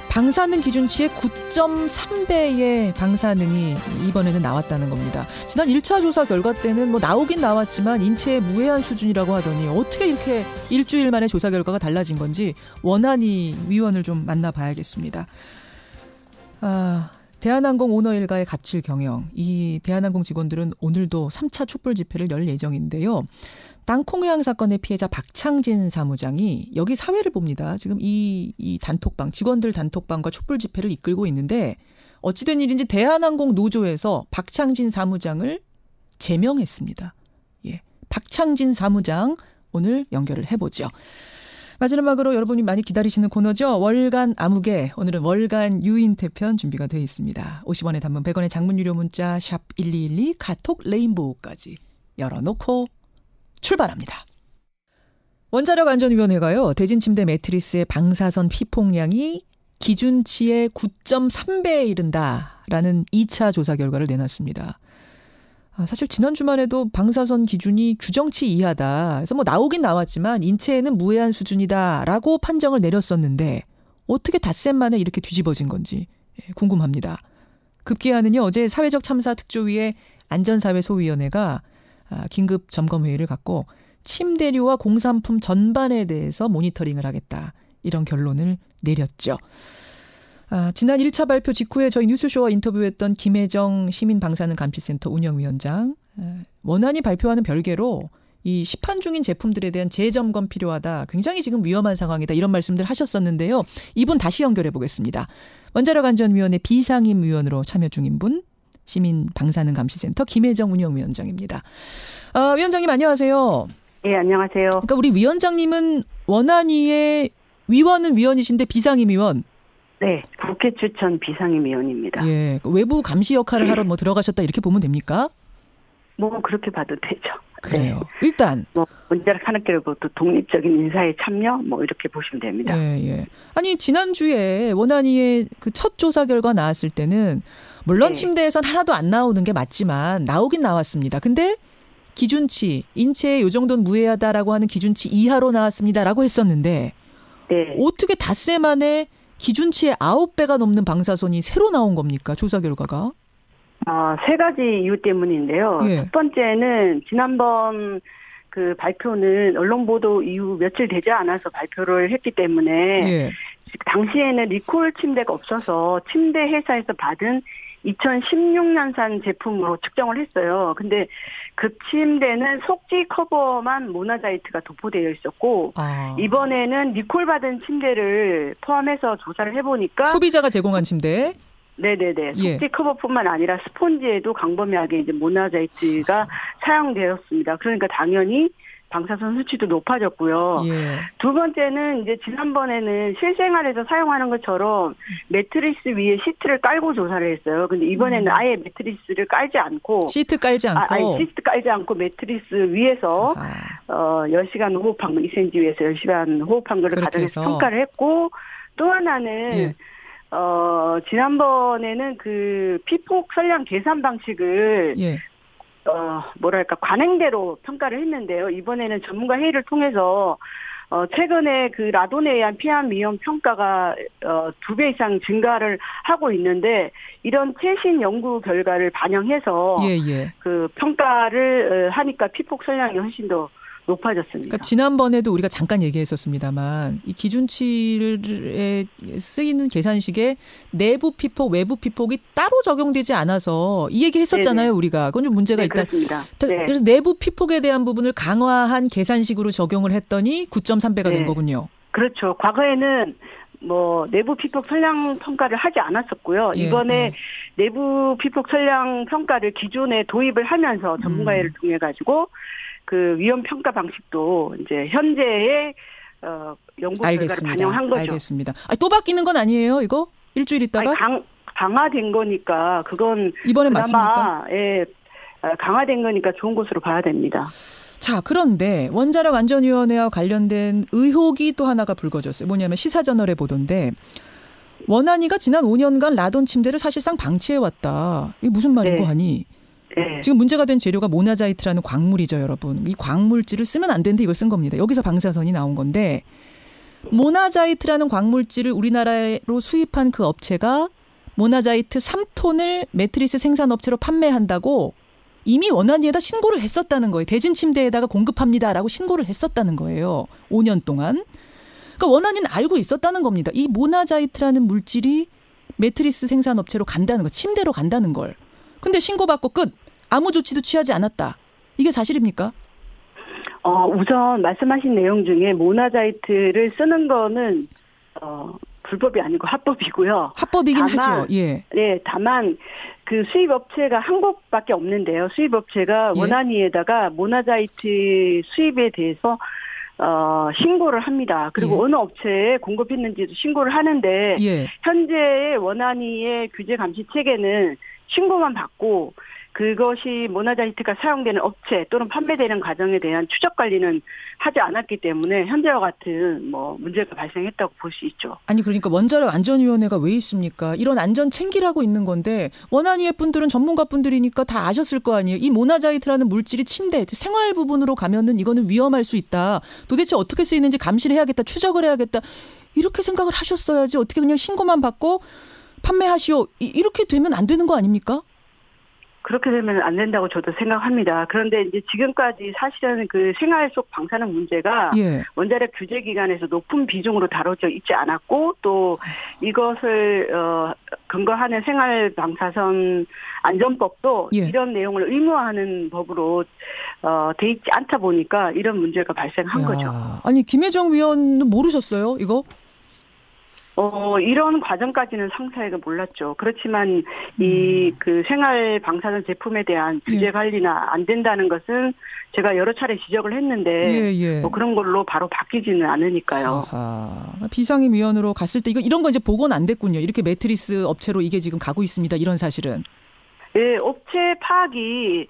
방사능 기준치의 9.3배의 방사능이 이번에는 나왔다는 겁니다. 지난 1차 조사 결과 때는 뭐 나오긴 나왔지만 인체에 무해한 수준이라고 하더니 어떻게 이렇게 일주일 만에 조사 결과가 달라진 건지 원안위 위원을 좀 만나봐야겠습니다. 대한항공 오너 일가의 갑질 경영. 이 대한항공 직원들은 오늘도 3차 촛불 집회를 열 예정인데요. 땅콩회항 사건의 피해자 박창진 사무장이 여기 사회를 봅니다. 지금 이 단톡방, 직원들 단톡방과 촛불 집회를 이끌고 있는데 어찌된 일인지 대한항공 노조에서 박창진 사무장을 제명했습니다. 예, 박창진 사무장 오늘 연결을 해보죠. 마지막으로 여러분이 많이 기다리시는 코너죠. 월간 아무개. 오늘은 월간 유인태편 준비가 되어 있습니다. 50원의 단문 100원의 장문 유료 문자 샵 1212 카톡 레인보우까지 열어놓고 출발합니다. 원자력안전위원회가요. 대진침대 매트리스의 방사선 피폭량이 기준치의 9.3배에 이른다라는 2차 조사 결과를 내놨습니다. 사실 지난 주만 해도 방사선 기준이 규정치 이하다. 그래서 뭐 나오긴 나왔지만 인체에는 무해한 수준이다라고 판정을 내렸었는데 어떻게 닷새 만에 이렇게 뒤집어진 건지 궁금합니다. 급기야는요. 어제 사회적 참사 특조위의 안전사회소위원회가 긴급 점검회의를 갖고 침대류와 공산품 전반에 대해서 모니터링을 하겠다. 이런 결론을 내렸죠. 지난 1차 발표 직후에 저희 뉴스쇼와 인터뷰했던 김혜정 시민방사능감시센터 운영위원장. 원안이 발표하는 별개로 이 시판 중인 제품들에 대한 재점검 필요하다. 굉장히 지금 위험한 상황이다. 이런 말씀들 하셨었는데요. 이분 다시 연결해 보겠습니다. 원자력안전위원회 비상임위원으로 참여 중인 분. 시민방사능감시센터 김혜정 운영위원장입니다. 위원장님 안녕하세요. 네, 안녕하세요. 그러니까 우리 위원장님은 원안위의 위원은 위원이신데 비상임위원. 네, 국회 추천 비상임위원입니다. 예, 외부 감시 역할을 하러 뭐 들어가셨다 이렇게 보면 됩니까? 뭐 그렇게 봐도 되죠. 그래요. 네. 일단 뭐 원자력 산업계로부터 독립적인 인사에 참여 뭐 이렇게 보시면 됩니다. 예, 예. 아니 지난주에 원안위의 그 첫 조사 결과 나왔을 때는 물론 침대에선 하나도 안 나오는 게 맞지만 나오긴 나왔습니다. 근데 기준치, 인체에 요 정도는 무해하다라고 하는 기준치 이하로 나왔습니다라고 했었는데 어떻게 닷새 만에 기준치의 9배가 넘는 방사선이 새로 나온 겁니까? 조사 결과가? 세 가지 이유 때문인데요. 첫 번째는 지난번 그 발표는 언론 보도 이후 며칠 되지 않아서 발표를 했기 때문에 당시에는 리콜 침대가 없어서 침대 회사에서 받은 2016년산 제품으로 측정을 했어요. 근데 그 침대는 속지 커버만 모나자이트가 도포되어 있었고 이번에는 리콜 받은 침대를 포함해서 조사를 해보니까 소비자가 제공한 침대? 네네네. 속지 커버뿐만 아니라 스폰지에도 광범위하게 이제 모나자이트가 사용되었습니다. 그러니까 당연히 방사선 수치도 높아졌고요. 두 번째는 이제 지난번에는 실생활에서 사용하는 것처럼 매트리스 위에 시트를 깔고 조사를 했어요. 근데 이번에는 아예 매트리스를 깔지 않고 시트 깔지 않고 매트리스 위에서 10시간 호흡한 거 2cm 위에서 10시간 호흡한 거를 가정해서 평가를 했고 또 하나는 지난번에는 그 피폭 선량 계산 방식을 관행대로 평가를 했는데요. 이번에는 전문가 회의를 통해서 최근에 그 라돈에 의한 피암 위험 평가가 2배 이상 증가를 하고 있는데 이런 최신 연구 결과를 반영해서 그 평가를 하니까 피폭 선량이 훨씬 더 높아졌습니다. 그러니까 지난번에도 우리가 잠깐 얘기했었습니다만 이 기준치에 쓰이는 계산식에 내부 피폭, 외부 피폭이 따로 적용되지 않아서 이 얘기했었잖아요. 우리가. 그건 좀 문제가 있다. 그렇습니다. 그래서 내부 피폭에 대한 부분을 강화한 계산식으로 적용을 했더니 9.3배가 된 거군요. 그렇죠. 과거에는 뭐 내부 피폭 선량 평가를 하지 않았었고요. 이번에 내부 피폭 선량 평가를 기존에 도입을 하면서 전문가회를 통해 가지고 그 위험 평가 방식도 이제 현재의 연구 결과를 반영한 거죠. 알겠습니다. 또 바뀌는 건 아니에요, 이거? 일주일 있다가? 강화된 거니까 그건 이번에 맞습니까? 강화된 거니까 좋은 것으로 봐야 됩니다. 자, 그런데 원자력 안전위원회와 관련된 의혹이 또 하나가 불거졌어요. 뭐냐면 시사저널의 보도인데 원안위가 지난 5년간 라돈 침대를 사실상 방치해왔다. 이게 무슨 말이고 하니? 네. 지금 문제가 된 재료가 모나자이트라는 광물이죠, 여러분. 이 광물질을 쓰면 안 되는데 이걸 쓴 겁니다. 여기서 방사선이 나온 건데 모나자이트라는 광물질을 우리나라로 수입한 그 업체가 모나자이트 3톤을 매트리스 생산업체로 판매한다고 이미 원안위에다 신고를 했었다는 거예요. 대진침대에다가 공급합니다라고 신고를 했었다는 거예요. 5년 동안. 그러니까 원안위는 알고 있었다는 겁니다. 이 모나자이트라는 물질이 매트리스 생산업체로 간다는 거, 침대로 간다는 걸. 근데 신고받고 끝. 아무 조치도 취하지 않았다. 이게 사실입니까? 우선 말씀하신 내용 중에 모나자이트를 쓰는 거는 불법이 아니고 합법이고요. 합법이긴 하죠. 예. 네, 다만 그 수입업체가 한 곳밖에 없는데요. 수입업체가 원안위에다가 모나자이트 수입에 대해서 신고를 합니다. 그리고 어느 업체에 공급했는지도 신고를 하는데 현재의 원안위의 규제 감시 체계는 신고만 받고 그것이 모나자이트가 사용되는 업체 또는 판매되는 과정에 대한 추적 관리는 하지 않았기 때문에 현재와 같은 문제가 발생했다고 볼 수 있죠. 아니 그러니까 원자력 안전위원회가 왜 있습니까? 이런 안전 챙기라고 있는 건데 원안위의 분들은 전문가 분들이니까 다 아셨을 거 아니에요. 이 모나자이트라는 물질이 침대, 생활 부분으로 가면은 이거는 위험할 수 있다. 도대체 어떻게 쓰이는지 감시를 해야겠다. 추적을 해야겠다. 이렇게 생각을 하셨어야지. 어떻게 그냥 신고만 받고 판매하시오. 이렇게 되면 안 되는 거 아닙니까? 그렇게 되면 안 된다고 저도 생각합니다. 그런데 이제 지금까지 사실은 그 생활 속 방사능 문제가 원자력 규제 기관에서 높은 비중으로 다뤄져 있지 않았고 또 이것을 근거하는 생활 방사선 안전법도 이런 내용을 의무화하는 법으로 돼 있지 않다 보니까 이런 문제가 발생한 거죠. 아니 김혜정 위원은 모르셨어요, 이거? 이런 과정까지는 상세하게 몰랐죠. 그렇지만 이 그 생활 방사선 제품에 대한 규제 관리나 안 된다는 것은 제가 여러 차례 지적을 했는데 그런 걸로 바로 바뀌지는 않으니까요. 비상임위원으로 갔을 때 이런 거 이제 보고는 안 됐군요. 이렇게 매트리스 업체로 이게 지금 가고 있습니다. 이런 사실은. 네, 업체 파악이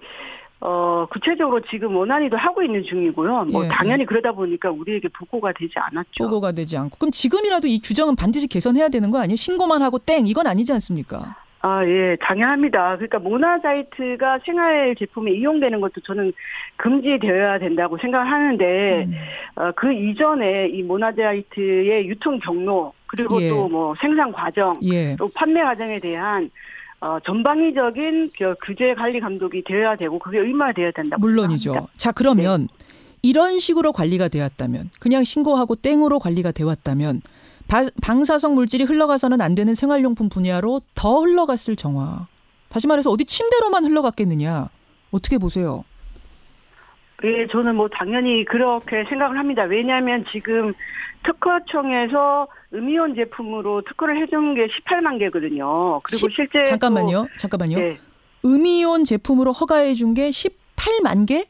구체적으로 지금 원안위도 하고 있는 중이고요. 당연히 그러다 보니까 우리에게 보고가 되지 않았죠. 보고가 되지 않고. 그럼 지금이라도 이 규정은 반드시 개선해야 되는 거 아니에요? 신고만 하고 땡 이건 아니지 않습니까? 예, 당연합니다. 그러니까 모나자이트가 생활 제품에 이용되는 것도 저는 금지되어야 된다고 생각하는데 그 이전에 이 모나자이트의 유통 경로 그리고 또 생산 과정 또 판매 과정에 대한 전방위적인 규제 관리 감독이 되어야 되고 그게 의무화되어야 된다고 물론이죠. 생각합니다. 자 그러면 이런 식으로 관리가 되었다면 그냥 신고하고 땡으로 관리가 되었다면 방사성 물질이 흘러가서는 안 되는 생활용품 분야로 더 흘러갔을 정화. 다시 말해서 어디 침대로만 흘러갔겠느냐. 어떻게 보세요? 예, 저는 당연히 그렇게 생각을 합니다. 왜냐하면 지금 특허청에서 음이온 제품으로 특허를 해준 게 18만 개거든요. 그리고 실제 잠깐만요. 네. 음이온 제품으로 허가해 준 게 18만 개?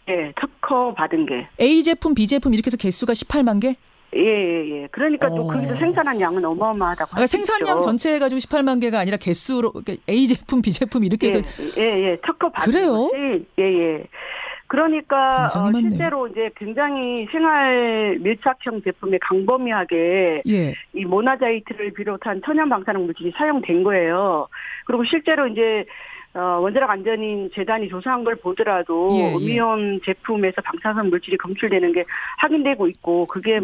네, 특허 받은 게. A 제품, B 제품 이렇게 해서 개수가 18만 개? 예. 그러니까 또 거기서 생산한 양은 어마어마하다고 하죠. 생산량 전체 해가지고 18만 개가 아니라 개수로 A 제품, B 제품 이렇게 해서. 예. 특허 받은 그래요? 것이. 예. 그러니까 실제로 이제 굉장히 생활 밀착형 제품에 광범위하게 이 모나자이트를 비롯한 천연 방사능 물질이 사용된 거예요. 그리고 실제로 이제 원자력 안전인 재단이 조사한 걸 보더라도 음이온 제품에서 방사선 물질이 검출되는 게 확인되고 있고 그게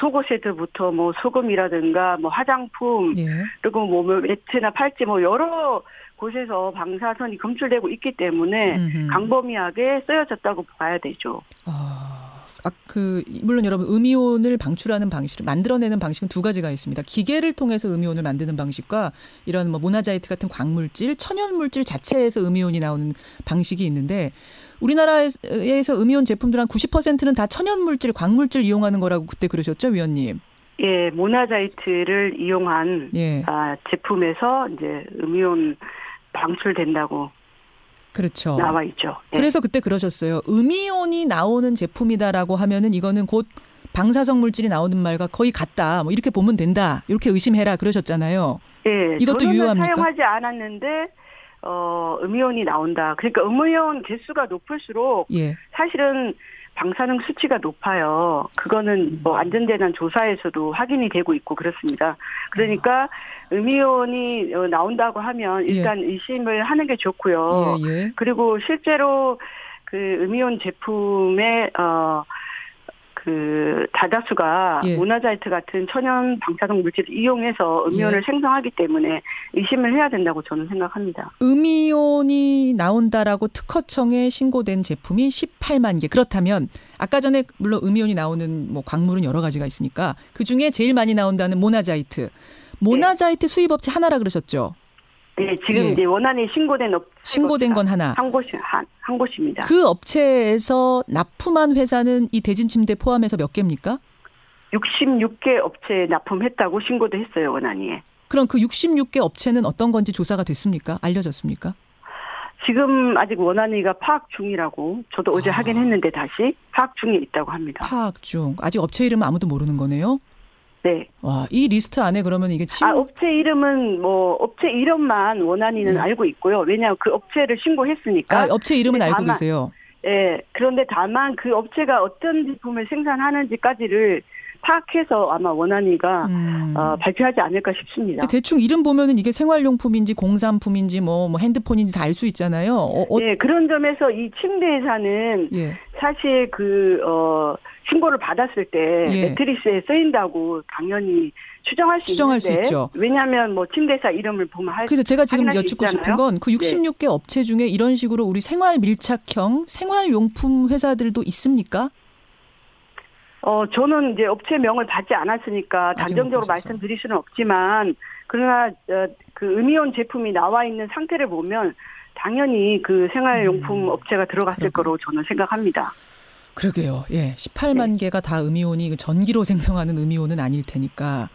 속옷에서부터 소금이라든가 화장품 그리고 매트나 팔찌 여러 곳에서 방사선이 검출되고 있기 때문에 광범위하게 쓰여졌다고 봐야 되죠. 물론 여러분 음이온을 방출하는 방식을 만들어내는 방식은 두 가지가 있습니다. 기계를 통해서 음이온을 만드는 방식과 이런 모나자이트 같은 광물질, 천연물질 자체에서 음이온이 나오는 방식이 있는데 우리나라에서 음이온 제품들 한 90%는 다 천연물질, 광물질 이용하는 거라고 그때 그러셨죠, 위원님? 예, 모나자이트를 이용한 제품에서 이제 음이온 방출된다고. 그렇죠. 나와 있죠. 그래서 그때 그러셨어요. 음이온이 나오는 제품이다라고 하면은 이거는 곧 방사성 물질이 나오는 말과 거의 같다. 이렇게 보면 된다. 이렇게 의심해라 그러셨잖아요. 네. 이것도 유효합니까? 사용하지 않았는데 음이온이 나온다. 그러니까 음이온 개수가 높을수록 사실은 방사능 수치가 높아요. 그거는 뭐 안전재난 조사에서도 확인이 되고 있고 그렇습니다. 그러니까 음이온이 나온다고 하면 일단 의심을 하는 게 좋고요. 그리고 실제로 그 음이온 제품의 그 다다수가 모나자이트 같은 천연 방사능 물질을 이용해서 음이온을 생성하기 때문에 의심을 해야 된다고 저는 생각합니다. 음이온이 나온다라고 특허청에 신고된 제품이 18만 개. 그렇다면 아까 전에 물론 음이온이 나오는 뭐 광물은 여러 가지가 있으니까 그중에 제일 많이 나온다는 모나자이트. 모나자이트 수입업체 하나라 그러셨죠? 네, 지금 이제 원안이 신고된 건 하나. 한 곳입니다. 그 업체에서 납품한 회사는 이 대진침대 포함해서 몇 개입니까? 66개 업체에 납품했다고 신고도 했어요, 원안이. 그럼 그 66개 업체는 어떤 건지 조사가 됐습니까? 알려졌습니까? 지금 아직 원안위가 파악 중이라고 저도 어제 확인했는데 다시 파악 중에 있다고 합니다. 파악 중. 아직 업체 이름은 아무도 모르는 거네요? 네. 와, 이 리스트 안에 그러면 이게 업체 이름은 업체 이름만 원안위는 알고 있고요. 왜냐하면 그 업체를 신고했으니까. 업체 이름은 알고 계세요? 네. 그런데 다만 그 업체가 어떤 제품을 생산하는지까지를 파악해서 아마 원안위가 발표하지 않을까 싶습니다. 대충 이름 보면은 이게 생활용품인지 공산품인지 뭐 핸드폰인지 다 알 수 있잖아요. 네, 그런 점에서 이 침대 회사는 사실 신고를 받았을 때 매트리스에 쓰인다고 당연히 추정할 수 있죠. 왜냐하면 뭐 침대사 이름을 보면 그래서 제가 지금 여쭙고 싶은 건 그 66개 업체 중에 이런 식으로 우리 생활 밀착형 생활용품 회사들도 있습니까? 저는 이제 업체명을 받지 않았으니까 단정적으로 말씀드릴 수는 없지만 그러나 그 음이온 제품이 나와 있는 상태를 보면 당연히 그 생활용품 업체가 들어갔을 거로 저는 생각합니다. 그러게요. 18만 개가 다 음이온이 전기로 생성하는 음이온은 아닐 테니까.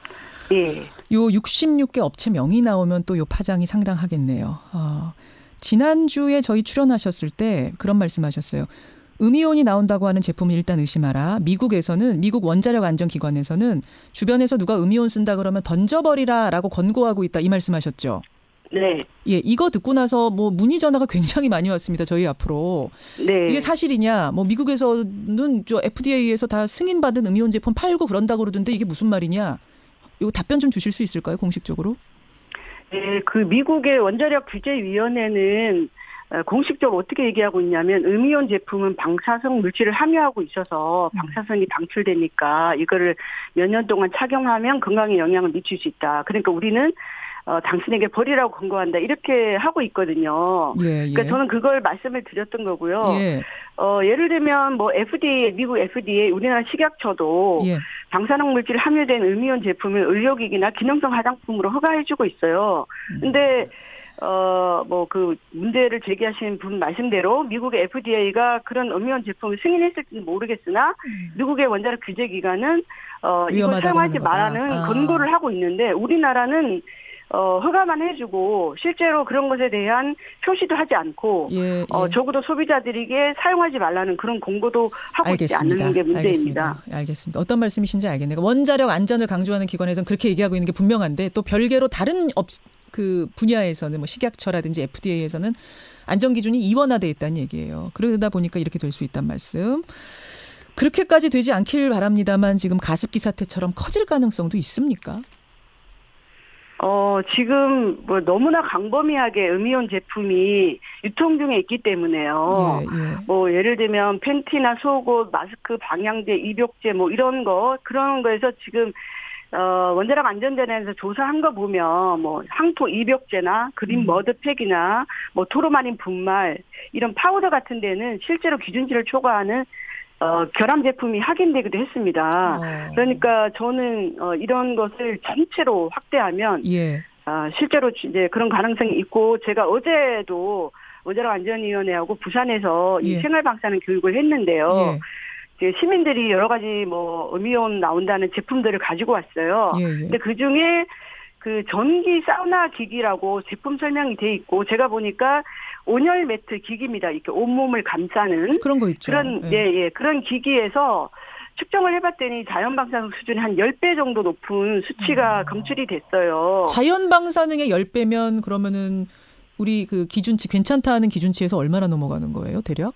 요 66개 업체 명이 나오면 또 요 파장이 상당하겠네요. 지난주에 저희 출연하셨을 때 그런 말씀하셨어요. 음이온이 나온다고 하는 제품을 일단 의심하라. 미국 원자력 안전기관에서는 주변에서 누가 음이온 쓴다 그러면 던져버리라라고 권고하고 있다. 이 말씀하셨죠? 네. 이거 듣고 나서 뭐 문의 전화가 굉장히 많이 왔습니다. 저희 앞으로. 네. 이게 사실이냐? 뭐 미국에서는 FDA에서 다 승인받은 음이온 제품 팔고 그런다고 그러던데 이게 무슨 말이냐? 이거 답변 좀 주실 수 있을까요? 공식적으로? 네, 그 미국의 원자력 규제위원회는 공식적으로 어떻게 얘기하고 있냐면 음이온 제품은 방사성 물질을 함유하고 있어서 방사선이 방출되니까 이거를 몇 년 동안 착용하면 건강에 영향을 미칠 수 있다. 그러니까 우리는 당신에게 버리라고 권고한다. 이렇게 하고 있거든요. 그러니까 저는 그걸 말씀을 드렸던 거고요. 예를 들면 뭐 FDA, 미국 FDA, 우리나라 식약처도 방사능 물질 함유된 음이온 제품을 의료기기나 기능성 화장품으로 허가해주고 있어요. 근데 뭐 그 문제를 제기하신 분 말씀대로 미국의 FDA가 그런 음이온 제품을 승인했을지는 모르겠으나 미국의 원자력 규제기관은 이걸 사용하지 말라는 권고를 하고 있는데 우리나라는 허가만 해주고 실제로 그런 것에 대한 표시도 하지 않고 적어도 소비자들에게 사용하지 말라는 그런 공고도 하고 있지 않는 게 문제입니다. 알겠습니다. 어떤 말씀이신지 알겠네요. 원자력 안전을 강조하는 기관에서는 그렇게 얘기하고 있는 게 분명한데 또 별개로 다른 그 분야에서는 뭐 식약처라든지 FDA에서는 안전 기준이 이원화돼 있다는 얘기예요. 그러다 보니까 이렇게 될 수 있단 말씀. 그렇게까지 되지 않길 바랍니다만 지금 가습기 사태처럼 커질 가능성도 있습니까? 지금 뭐 너무나 광범위하게 음이온 제품이 유통 중에 있기 때문에요. 뭐 예를 들면 팬티나 속옷, 마스크, 방향제, 입욕제 뭐 이런 그런 거에서 지금 원자력 안전재단에서 조사한 거 보면 뭐 항토 입욕제나 그린 머드팩이나 뭐 토르마린 분말 이런 파우더 같은 데는 실제로 기준치를 초과하는 결함 제품이 확인되기도 했습니다. 그러니까 저는 이런 것을 전체로 확대하면 실제로 이제 그런 가능성이 있고 제가 어제도 원자력 안전위원회하고 부산에서 이 생활 방사능 교육을 했는데요. 시민들이 여러 가지 뭐 음이온 나온다는 제품들을 가지고 왔어요. 근데 그 중에 그 전기 사우나 기기라고 제품 설명이 돼 있고 제가 보니까 온열 매트 기기입니다. 이렇게 온몸을 감싸는 그런 거 있죠. 그런 기기에서 측정을 해봤더니 자연 방사능 수준이 한 10배 정도 높은 수치가 검출이 됐어요. 자연 방사능의 10배면 그러면은 우리 그 기준치 괜찮다 하는 기준치에서 얼마나 넘어가는 거예요, 대략?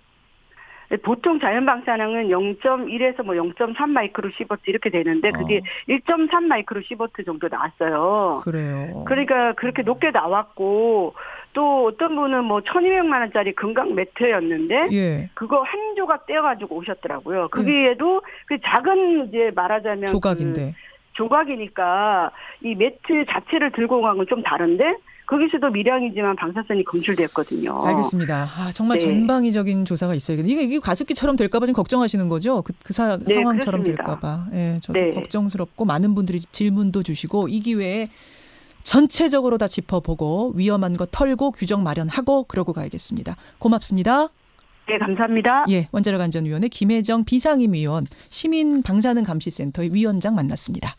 보통 자연 방사능은 0.1에서 뭐 0.3 마이크로 시버트 이렇게 되는데 그게 1.3 마이크로 시버트 정도 나왔어요. 그래요. 그러니까 그렇게 높게 나왔고 또 어떤 분은 뭐 1,200만 원짜리 금강 매트였는데 예. 그거 한 조각 떼어가지고 오셨더라고요. 거기에도 그 작은 이제 말하자면 조각인데. 조각이니까 이 매트 자체를 들고 간 건 좀 다른데 거기서도 미량이지만 방사선이 검출됐거든요. 알겠습니다. 정말 네. 전방위적인 조사가 있어야겠네요. 이게 가습기처럼 될까 봐 지금 걱정하시는 거죠? 네, 상황처럼 그렇습니다. 될까 봐. 네, 저도 네. 걱정스럽고 많은 분들이 질문도 주시고 이 기회에 전체적으로 다 짚어보고 위험한 거 털고 규정 마련하고 그러고 가야겠습니다. 고맙습니다. 네, 감사합니다. 예, 원자력안전위원회 김혜정 비상임위원 시민방사능감시센터의 위원장 만났습니다.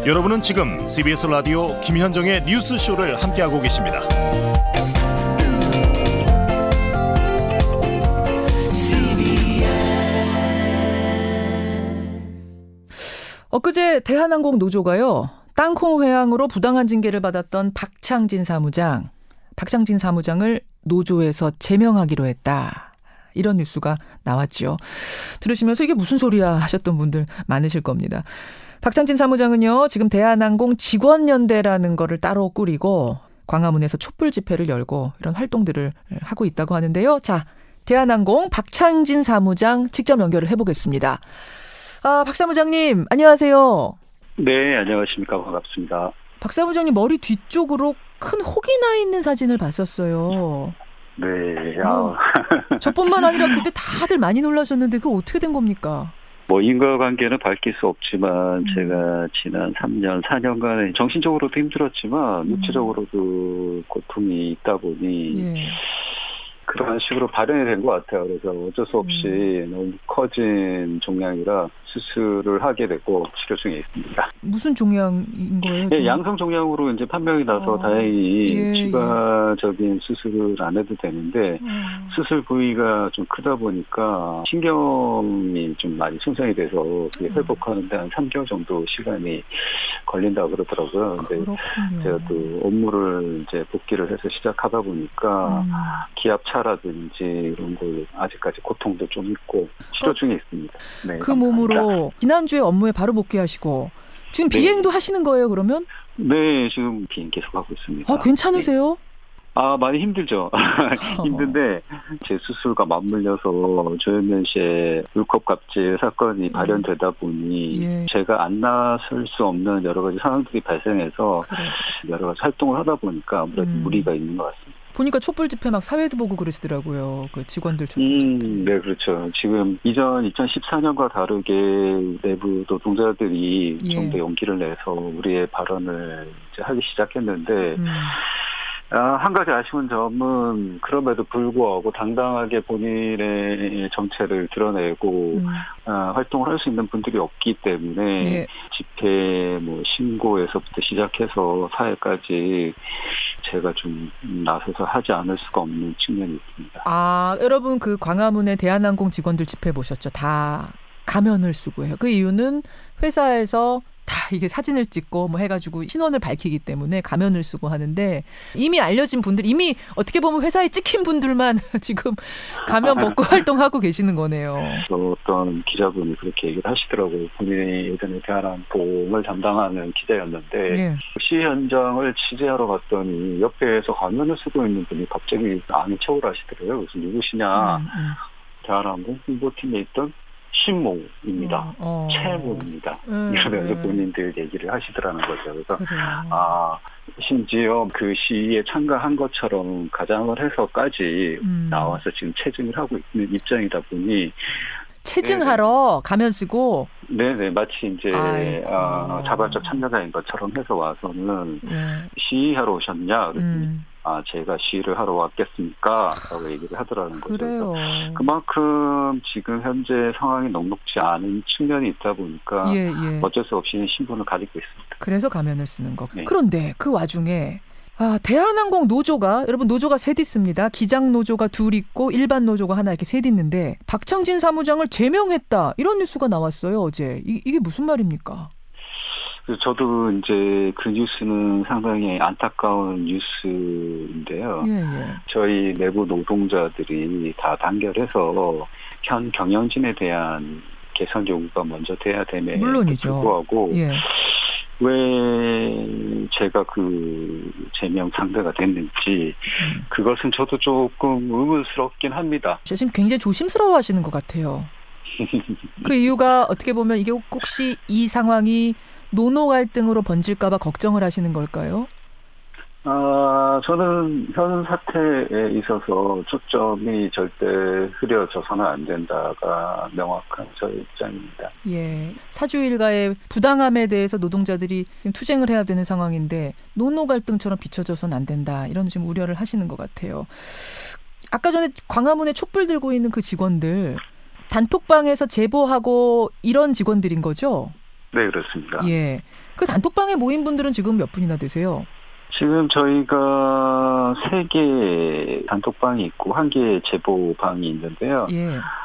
여러분은 지금 CBS 라디오 김현정의 뉴스쇼를 함께하고 계십니다. 엊그제 대한항공 노조가요. 땅콩 회항으로 부당한 징계를 받았던 박창진 사무장을 노조에서 제명하기로 했다. 이런 뉴스가 나왔죠. 들으시면서 이게 무슨 소리야 하셨던 분들 많으실 겁니다. 박창진 사무장은요. 지금 대한항공 직원연대라는 거를 따로 꾸리고 광화문에서 촛불 집회를 열고 이런 활동들을 하고 있다고 하는데요. 자, 대한항공 박창진 사무장 직접 연결을 해보겠습니다. 박 사무장님 안녕하세요. 네, 안녕하십니까. 반갑습니다. 박 사무장님 머리 뒤쪽으로 큰 혹이 나 있는 사진을 봤었어요. 네. 저뿐만 아니라 그때 다들 많이 놀라셨는데 그거 어떻게 된 겁니까? 뭐 인과관계는 밝힐 수 없지만 제가 지난 3년, 4년간 정신적으로도 힘들었지만 육체적으로도 고통이 있다 보니 예. 그런 식으로 발현이 된 것 같아요. 그래서 어쩔 수 없이 너무 커진 종양이라 수술을 하게 되고 치료 중에 있습니다. 무슨 종양인 거예요? 네, 양성 종양으로 이제 판명이 나서 다행히 추가적인 수술을 안 해도 되는데 수술 부위가 좀 크다 보니까 신경이 좀 많이 손상이 돼서 그게 회복하는데 한 3개월 정도 시간이 걸린다고 그러더라고요. 근데 제가 또 업무를 이제 복귀를 해서 시작하다 보니까 기압차라든지 이런 걸 아직까지 고통도 좀 있고 치료 중에 있습니다. 네, 그 몸으로 지난주에 업무에 바로 복귀하시고 지금 비행도 하시는 거예요, 그러면? 네, 지금 비행 계속 하고 있습니다. 괜찮으세요? 네. 많이 힘들죠. 힘든데 제 수술과 맞물려서 조현민 씨의 울컵갑질 사건이 발현되다 보니 제가 안 나설 수 없는 여러 가지 상황들이 발생해서 여러 가지 활동을 하다 보니까 아무래도 무리가 있는 것 같습니다. 보니까 촛불 집회 막 사회도 보고 그러시더라고요. 그 직원들 촛불 집회. 네, 그렇죠. 지금 2014년과 다르게 내부 노동자들이 좀 더 용기를 내서 우리의 발언을 이제 하기 시작했는데 한 가지 아쉬운 점은 그럼에도 불구하고 당당하게 본인의 정체를 드러내고 활동을 할 수 있는 분들이 없기 때문에 집회 신고에서부터 시작해서 사회까지 제가 좀 나서서 하지 않을 수가 없는 측면이 있습니다. 여러분 그 광화문에 대한항공 직원들 집회 보셨죠? 다 가면을 쓰고 해요. 그 이유는 회사에서 다 이게 사진을 찍고 해가지고 신원을 밝히기 때문에 가면을 쓰고 하는데 이미 알려진 분들, 이미 어떻게 보면 회사에 찍힌 분들만 지금 가면 벗고 활동하고 계시는 거네요. 어떤 기자분이 그렇게 얘기를 하시더라고요. 본인이 예전에 대한항공을 담당하는 기자였는데 시위 현장을 취재하러 갔더니 옆에서 가면을 쓰고 있는 분이 갑자기 아는 척을 하시더라고요. 그래서 누구시냐. 대한항공 홍보팀에 있던 신모입니다. 최모입니다. 이러면서 본인들 얘기를 하시더라는 거죠. 그래서 심지어 그 시위에 참가한 것처럼 가장을 해서까지 나와서 지금 체증을 하고 있는 입장이다 보니 체증하러 가면 쓰고 네네 마치 이제 자발적 참여자인 것처럼 해서 와서는 시위하러 오셨냐 그랬더니 제가 시위를 하러 왔겠습니까? 라고 얘기를 하더라는 거죠. 그래요. 그만큼 지금 현재 상황이 녹록지 않은 측면이 있다 보니까 어쩔 수 없이 신분을 가지고 있습니다. 그래서 가면을 쓰는 거. 그런데 그 와중에 대한항공 노조가 여러분 노조가 셋 있습니다. 기장 노조가 둘 있고 일반 노조가 하나 이렇게 셋 있는데 박창진 사무장을 제명했다 이런 뉴스가 나왔어요 어제. 이게 무슨 말입니까? 저도 이제 그 뉴스는 상당히 안타까운 뉴스인데요. 저희 내부 노동자들이 다 단결해서 현 경영진에 대한 개선 요구가 먼저 돼야 됨에 불구하고 왜 제가 그 제명 상대가 됐는지 그것은 저도 조금 의문스럽긴 합니다. 지금 굉장히 조심스러워하시는 것 같아요. 그 이유가 어떻게 보면 이게 혹시 이 상황이 노노 갈등으로 번질까 봐 걱정을 하시는 걸까요? 저는 현 사태에 있어서 초점이 절대 흐려져서는 안 된다가 명확한 저의 입장입니다. 예, 사주 일가의 부당함에 대해서 노동자들이 투쟁을 해야 되는 상황인데 노노 갈등처럼 비춰져서는 안 된다. 이런 지금 우려를 하시는 것 같아요. 아까 전에 광화문에 촛불 들고 있는 그 직원들 단톡방에서 제보하고 이런 직원들인 거죠? 네, 그렇습니다. 예, 그 단톡방에 모인 분들은 지금 몇 분이나 되세요? 지금 저희가 3개 단톡방이 있고 1개 제보방이 있는데요.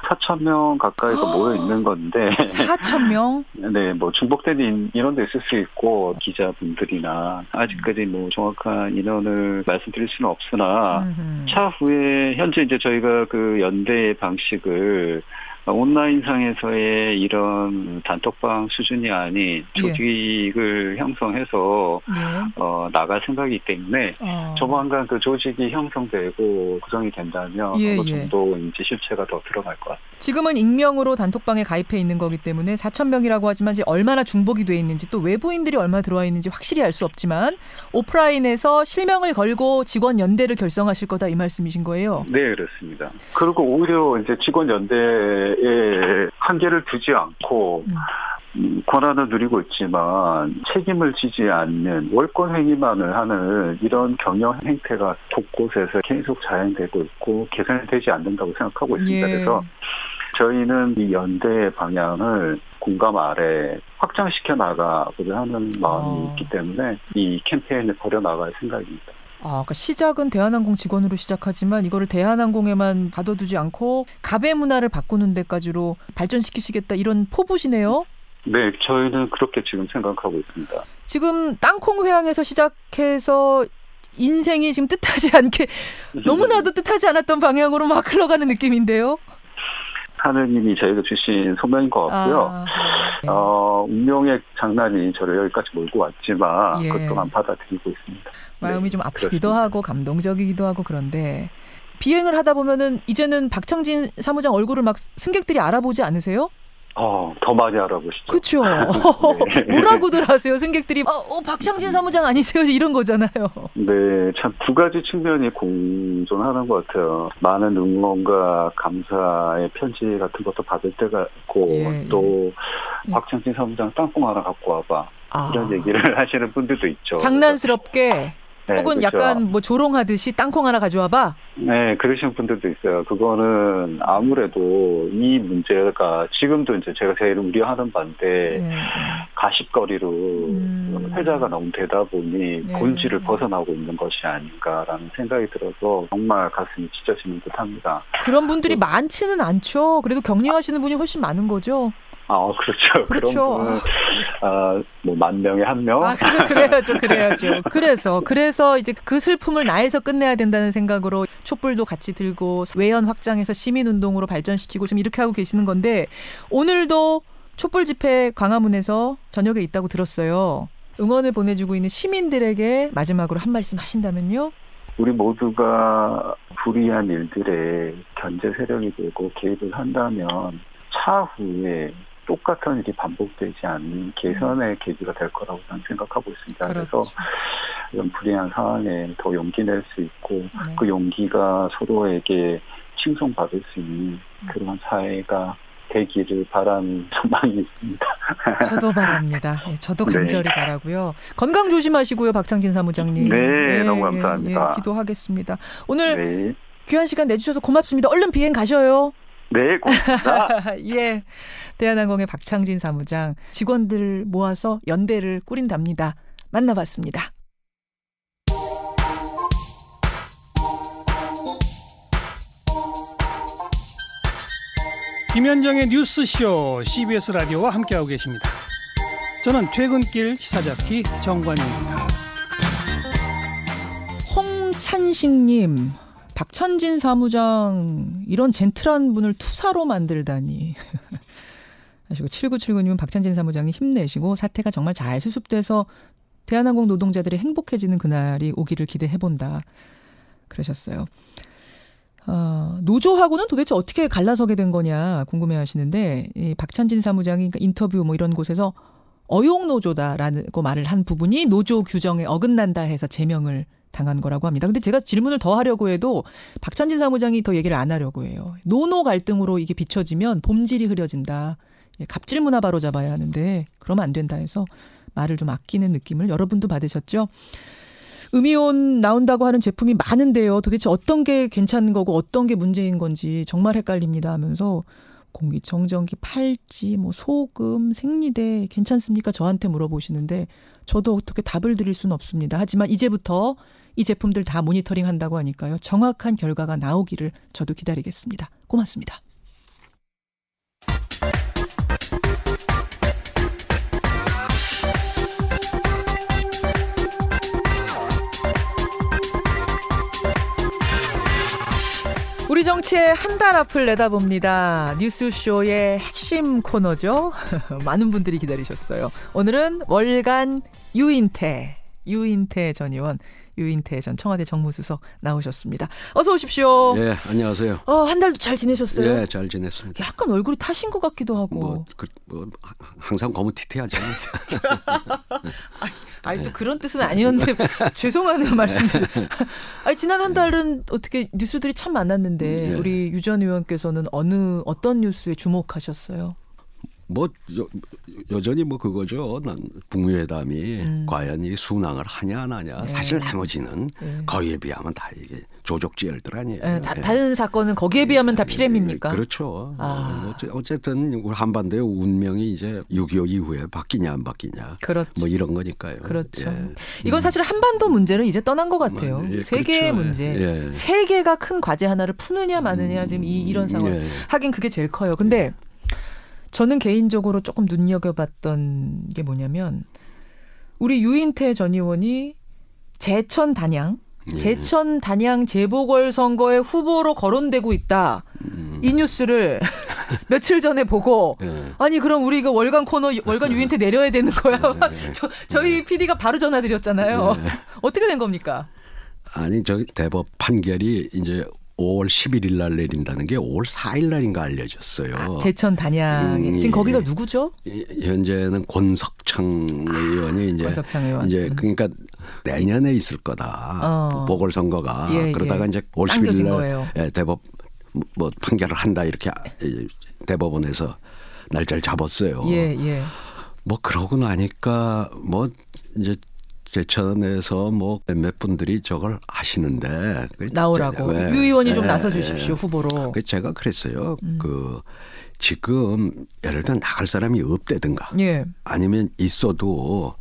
4,000명 가까이서 모여 있는 건데. 4,000명? 네, 뭐 중복된 인원도 있을 수 있고 기자분들이나 아직까지 뭐 정확한 인원을 말씀드릴 수는 없으나 차후에 현재 이제 저희가 그 연대의 방식을 온라인상에서의 이런 단톡방 수준이 아닌 조직을 형성해서 나갈 생각이기 때문에 조만간 그 조직이 형성되고 구성이 된다면 어느 정도 이제 실체가 더 들어갈 것 같아요. 지금은 익명으로 단톡방에 가입해 있는 거기 때문에 4,000명이라고 하지만 이제 얼마나 중복이 돼 있는지 또 외부인들이 얼마나 들어와 있는지 확실히 알 수 없지만 오프라인에서 실명을 걸고 직원 연대를 결성하실 거다 이 말씀이신 거예요? 네, 그렇습니다. 그리고 오히려 이제 직원 연대에 한계를 두지 않고 권한을 누리고 있지만 책임을 지지 않는 월권 행위만을 하는 이런 경영 행태가 곳곳에서 계속 자행되고 있고 개선이 되지 않는다고 생각하고 있습니다. 그래서 저희는 이 연대의 방향을 공감 아래 확장시켜 나가고자 하는 마음이 있기 때문에 이 캠페인을 벌여나갈 생각입니다. 그러니까 시작은 대한항공 직원으로 시작하지만 이거를 대한항공에만 가둬두지 않고 갑의 문화를 바꾸는 데까지로 발전시키시겠다 이런 포부시네요. 네, 저희는 그렇게 지금 생각하고 있습니다. 지금 땅콩 회항에서 시작해서 인생이 지금 뜻하지 않게 너무나도 뜻하지 않았던 방향으로 막 흘러가는 느낌인데요. 하느님이 저희가 주신 소명인 것 같고요. 운명의 장난이 저를 여기까지 몰고 왔지만 그것 또한 받아들이고 있습니다. 마음이 좀 아프기도 그렇습니다. 하고 감동적이기도 하고 그런데 비행을 하다 보면은 이제는 박창진 사무장 얼굴을 막 승객들이 알아보지 않으세요? 더 많이 알아보시죠. 그렇죠. 뭐라고들 하세요? 승객들이 박창진 사무장 아니세요? 이런 거잖아요. 네, 참 두 가지 측면이 공존하는 것 같아요. 많은 응원과 감사의 편지 같은 것도 받을 때가 있고 또 박창진 사무장 땅콩 하나 갖고 와봐. 이런 얘기를 하시는 분들도 있죠. 장난스럽게. 혹은 그렇죠. 약간 뭐 조롱하듯이 땅콩 하나 가져와봐? 네, 그러시는 분들도 있어요. 그거는 아무래도 이 문제가 지금도 이제 제가 제일 우려하는 바인데 가십거리로 회자가 너무 되다 보니 본질을 벗어나고 있는 것이 아닌가라는 생각이 들어서 정말 가슴이 찢어지는 듯합니다. 그런 분들이 많지는 않죠. 그래도 격려하시는 분이 훨씬 많은 거죠. 그렇죠. 그런 분은 뭐 10,000명에 1명. 그래야죠. 그래서 이제 그 슬픔을 나에서 끝내야 된다는 생각으로 촛불도 같이 들고 외연 확장해서 시민운동으로 발전시키고 좀 이렇게 하고 계시는 건데 오늘도 촛불 집회 광화문에서 저녁에 있다고 들었어요. 응원을 보내주고 있는 시민들에게 마지막으로 한 말씀 하신다면요? 우리 모두가 불이한 일들에 견제 세력이 되고 개입을 한다면 차후에 똑같은 일이 반복되지 않는 개선의 계기가 될 거라고 저는 생각하고 있습니다. 그래서 이런 불리한 상황에 더 용기 낼 수 있고 그 용기가 서로에게 칭송받을 수 있는 그런 사회가 되기를 바라는 소망이 있습니다. 저도 바랍니다. 저도 간절히 바라고요. 건강 조심하시고요, 박창진 사무장님. 네, 너무 감사합니다. 기도하겠습니다. 오늘 귀한 시간 내주셔서 고맙습니다. 얼른 비행 가셔요. 네, 고맙습니다. 대한항공의 박창진 사무장 직원들 모아서 연대를 꾸린답니다. 만나봤습니다. 김현정의 뉴스쇼 CBS 라디오와 함께하고 계십니다. 저는 퇴근길 시사자키 정관용입니다. 홍찬식님, 박찬진 사무장 이런 젠틀한 분을 투사로 만들다니. 하시고 7979님은 박찬진 사무장이 힘내시고 사태가 정말 잘 수습돼서 대한항공 노동자들이 행복해지는 그날이 오기를 기대해본다. 그러셨어요. 노조하고는 도대체 어떻게 갈라서게 된 거냐 궁금해하시는데 이 박찬진 사무장이 그러니까 인터뷰 뭐 이런 곳에서 어용노조다라고 말을 한 부분이 노조 규정에 어긋난다 해서 제명을 당한 거라고 합니다. 근데 제가 질문을 더 하려고 해도 박찬진 사무장이 더 얘기를 안 하려고 해요. 노노 갈등으로 이게 비춰지면 본질이 흐려진다. 갑질 문화 바로 잡아야 하는데 그러면 안 된다 해서 말을 좀 아끼는 느낌을 여러분도 받으셨죠? 음이온 나온다고 하는 제품이 많은데요. 도대체 어떤 게 괜찮은 거고 어떤 게 문제인 건지 정말 헷갈립니다 하면서 공기청정기, 팔찌, 뭐 소금, 생리대 괜찮습니까? 저한테 물어보시는데 저도 어떻게 답을 드릴 수는 없습니다. 하지만 이제부터 이 제품들 다 모니터링 한다고 하니까요. 정확한 결과가 나오기를 저도 기다리겠습니다. 고맙습니다. 우리 정치의 한 달 앞을 내다봅니다. 뉴스쇼의 핵심 코너죠. 많은 분들이 기다리셨어요. 오늘은 월간 유인태 전 의원, 유인태 전 청와대 정무수석 나오셨습니다. 어서 오십시오. 네, 안녕하세요. 한 달도 잘 지내셨어요? 네, 잘 지냈습니다. 약간 얼굴이 타신 것 같기도 하고. 항상 거뭇튀튀하죠. 아니 또 그런 뜻은 아니었는데 죄송하네요 말씀드려. 아니 지난 한 달은 어떻게 뉴스들이 참 많았는데 네. 우리 유 전 의원께서는 어떤 뉴스에 주목하셨어요? 여전히 그거죠. 난 북미회담이 과연 이 순항을 하냐 안 하냐. 네. 사실 나머지는 거기에 비하면 다 이게 조족지혈들 아니에요. 네, 다른 사건은 거기에 비하면 다 피렘입니까? 그렇죠. 어쨌든 우리 한반도의 운명이 이제 6.25 이후에 바뀌냐 안 바뀌냐. 그렇죠. 이런 거니까요. 그렇죠. 예. 이건 사실 한반도 문제를 이제 떠난 것 같아요. 세계의 그렇죠. 문제. 예. 세계가 큰 과제 하나를 푸느냐 마느냐 지금 이런 상황. 하긴 그게 제일 커요. 근데 저는 개인적으로 조금 눈여겨봤던 게 뭐냐면 우리 유인태 전 의원이 제천 단양 재보궐선거의 후보로 거론되고 있다. 이 뉴스를 며칠 전에 보고 아니 그럼 우리 이거 월간 유인태 내려야 되는 거야. 저희 PD가 바로 전화드렸잖아요. 어떻게 된 겁니까? 아니 저기 대법 판결이 이제 5월 11일 날 내린다는 게 5월 4일 날인가 알려졌어요. 제천 단양. 지금 거기가 누구죠? 현재는 권석창 의원이 이제 그러니까 내년에 있을 거다. 보궐선거가. 그러다가 이제 5월 11일 날 대법 판결을 한다 이렇게 대법원에서 날짜를 잡았어요. 그러고 나니까 이제 제천에서 몇몇 분들이 저걸 하시는데 나오라고 유 의원이 좀 나서 주십시오 후보로. 제가 그랬어요. 지금 예를 들어 나갈 사람이 없대든가 아니면 있어도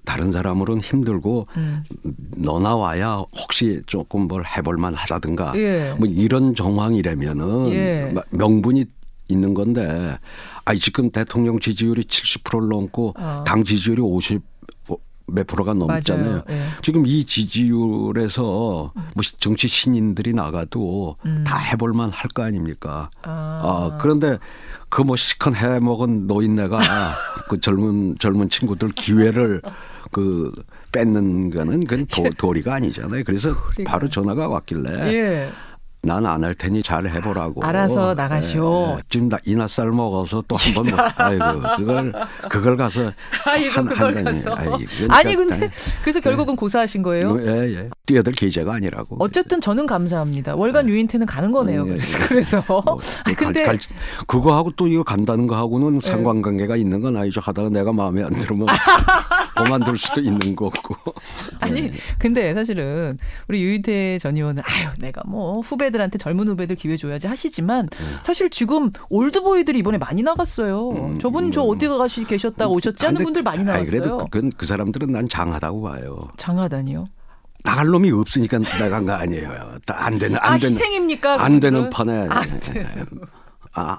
다른 사람으로는 힘들고 너 나와야 혹시 조금 뭘 해볼 만하다든가 이런 정황이라면은 명분이 있는 건데 지금 대통령 지지율이 70%를 넘고 당 지지율이 50몇 프로가 넘잖아요. 지금 이 지지율에서 정치 신인들이 나가도 다 해볼만 할 거 아닙니까? 그런데 시큰 해먹은 노인네가 그 젊은 친구들 기회를 뺏는 거는 그건 도리가 아니잖아요. 그래서 바로 전화가 왔길래 난 안 할 테니 잘 해보라고. 알아서 나가시오. 지금 이낫살 먹어서 또 한 번 그걸 가서 근데 그래서 결국은 고사하신 거예요? 뛰어들 계제가 아니라고. 어쨌든 저는 감사합니다. 월간 유인태는 가는 거네요. 그래서 근데 그거하고 또 이거 간다는 거하고는 상관관계가 있는 건 아니죠. 하다가 내가 마음에 안 들으면 그만둘 수도 있는 거고. 근데 사실은 우리 유인태 전 의원은 내가 후배들한테 젊은 후배들 기회 줘야지 하시지만 사실 지금 올드보이들이 이번에 많이 나갔어요. 저분 저 어디 계셨다가 오셨지 않은 분들 많이 나갔어요. 그래도 그 사람들은 난 장하다고 봐요. 장하다니요? 나갈 놈이 없으니까 나간 거 아니에요. 희생입니까? 안 되는 판에.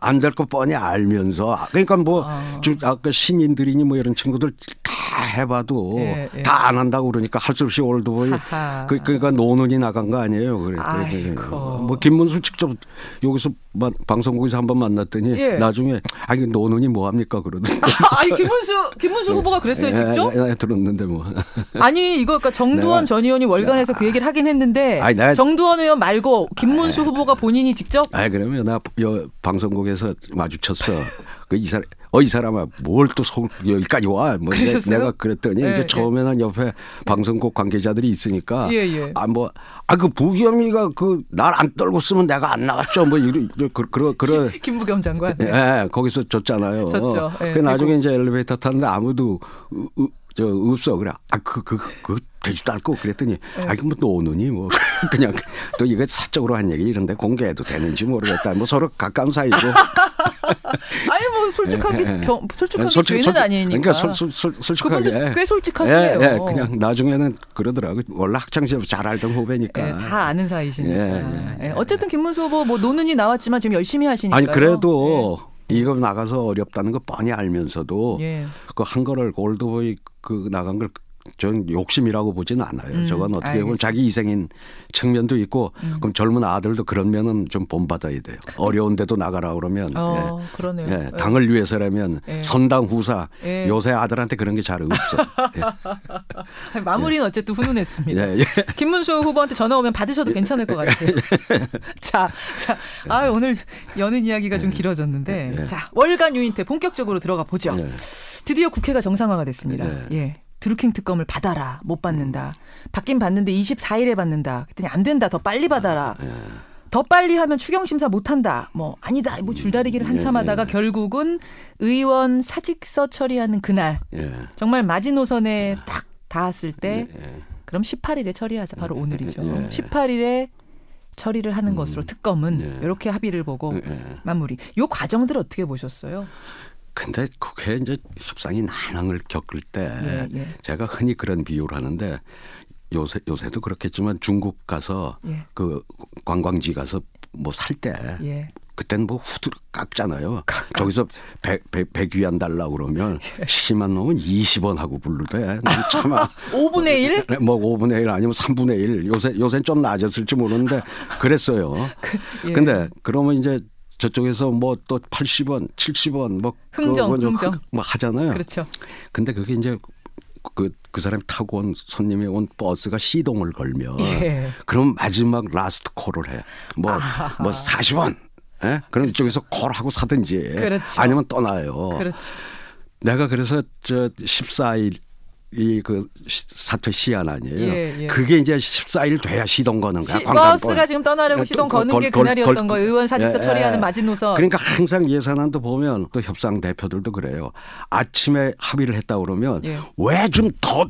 안 될 거 뻔히 알면서 그러니까 뭐 아까 신인들이니 뭐 이런 친구들 다 해봐도 다 안 한다고 그러니까 할 수 없이 올드보이 그러니까 노는이 나간 거 아니에요. 뭐 김문수 직접 여기서 방송국에서 한번 만났더니 나중에 노는이 뭐 합니까 그러던데. 아니 김문수 후보가 그랬어요 직접? 들었는데 뭐. 아니 이거 그러니까 정두원 전 의원이 월간에서 그 얘기를 하긴 했는데 정두원 의원 말고 김문수 후보가 본인이 직접? 그러면 나 방송국에서 마주쳤어. 이 사람아 뭘 또 여기까지 와? 뭐 내가 그랬더니 이제 처음에는 옆에 방송국 관계자들이 있으니까 그 부겸이가 날 안 떨고 쓰면 내가 안 나갔죠. 뭐 그런 김부겸 장관. 거기서 줬잖아요. 줬죠. 나중에 이제 엘리베이터 탔는데 아무도 없어. 그래. 되지도 않고 그랬더니 뭐 노느니 뭐 그냥 또 이거 사적으로 한 얘기 이런데 공개해도 되는지 모르겠다. 뭐 서로 가까운 사이고. 아니 뭐 솔직하게 죄는 아니니까. 그러니까 솔직하게. 꽤 솔직하시네요. 그냥 나중에는 그러더라고. 원래 학창 시절 잘 알던 후배니까. 다 아는 사이시니까. 어쨌든 김문수 후보 뭐 노는이 나왔지만 지금 열심히 하시니까요. 아니 그래도 이거 나가서 어렵다는 거 뻔히 알면서도 그 한 거를 올드보이 나간 걸 전 욕심이라고 보지는 않아요. 저건 어떻게 보면 자기 희생인 측면도 있고 그럼 젊은 아들도 그런 면은 좀 본받아야 돼요. 어려운데도 나가라 그러면 그러네요. 당을 위해서라면 선당 후사 요새 아들한테 그런 게 잘 없어. 마무리는 어쨌든 훈훈했습니다. 김문수 후보한테 전화 오면 받으셔도 괜찮을 것 같아요. 자, 오늘 여는 이야기가 좀 길어졌는데 자 월간 유인태 본격적으로 들어가 보죠. 드디어 국회가 정상화가 됐습니다. 드루킹 특검을 받아라. 못 받는다. 받긴 받는데 24일에 받는다. 그랬더니 안 된다. 더 빨리 받아라. 더 빨리 하면 추경심사 못한다. 뭐 아니다. 뭐 줄다리기를 한참 하다가 결국은 의원 사직서 처리하는 그날 정말 마지노선에 딱 닿았을 때 그럼 18일에 처리하자. 바로 오늘이죠. 18일에 처리를 하는 것으로 특검은 이렇게 합의를 보고 마무리. 이 과정들 어떻게 보셨어요? 근데 국회 이제 협상이 난항을 겪을 때 제가 흔히 그런 비유를 하는데 요새도 그렇겠지만 중국 가서 그 관광지 가서 뭐 살 때 그때는 뭐 후드르 깎잖아요. 저기서 100위안 달라고 그러면 심한 놈은 20원 하고 부르대. 참아. 5분의 1? 뭐 5분의 1 아니면 3분의 1. 요새는 좀 낮았을지 모르는데 그랬어요. 근데 그러면 이제 저쪽에서 뭐 또 80원, 70원 뭐 흥정 뭐 하잖아요. 그렇죠. 근데 그게 이제 그 사람이 타고 온 손님이 온 버스가 시동을 걸면 그럼 마지막 라스트 콜을 해. 뭐 40원. 그럼 이쪽에서 콜하고 사든지 아니면 떠나요. 그렇죠. 내가 그래서 14일 그 사퇴 시한 아니에요. 그게 이제 14일 돼야 시동 거는 거야. 버스가 지금 떠나려고 시동 거는 게 그날이었던 거예요. 의원 사직서 처리하는 마지노선. 그러니까 항상 예산안도 보면 또 협상 대표들도 그래요. 아침에 합의를 했다 그러면 왜 좀 더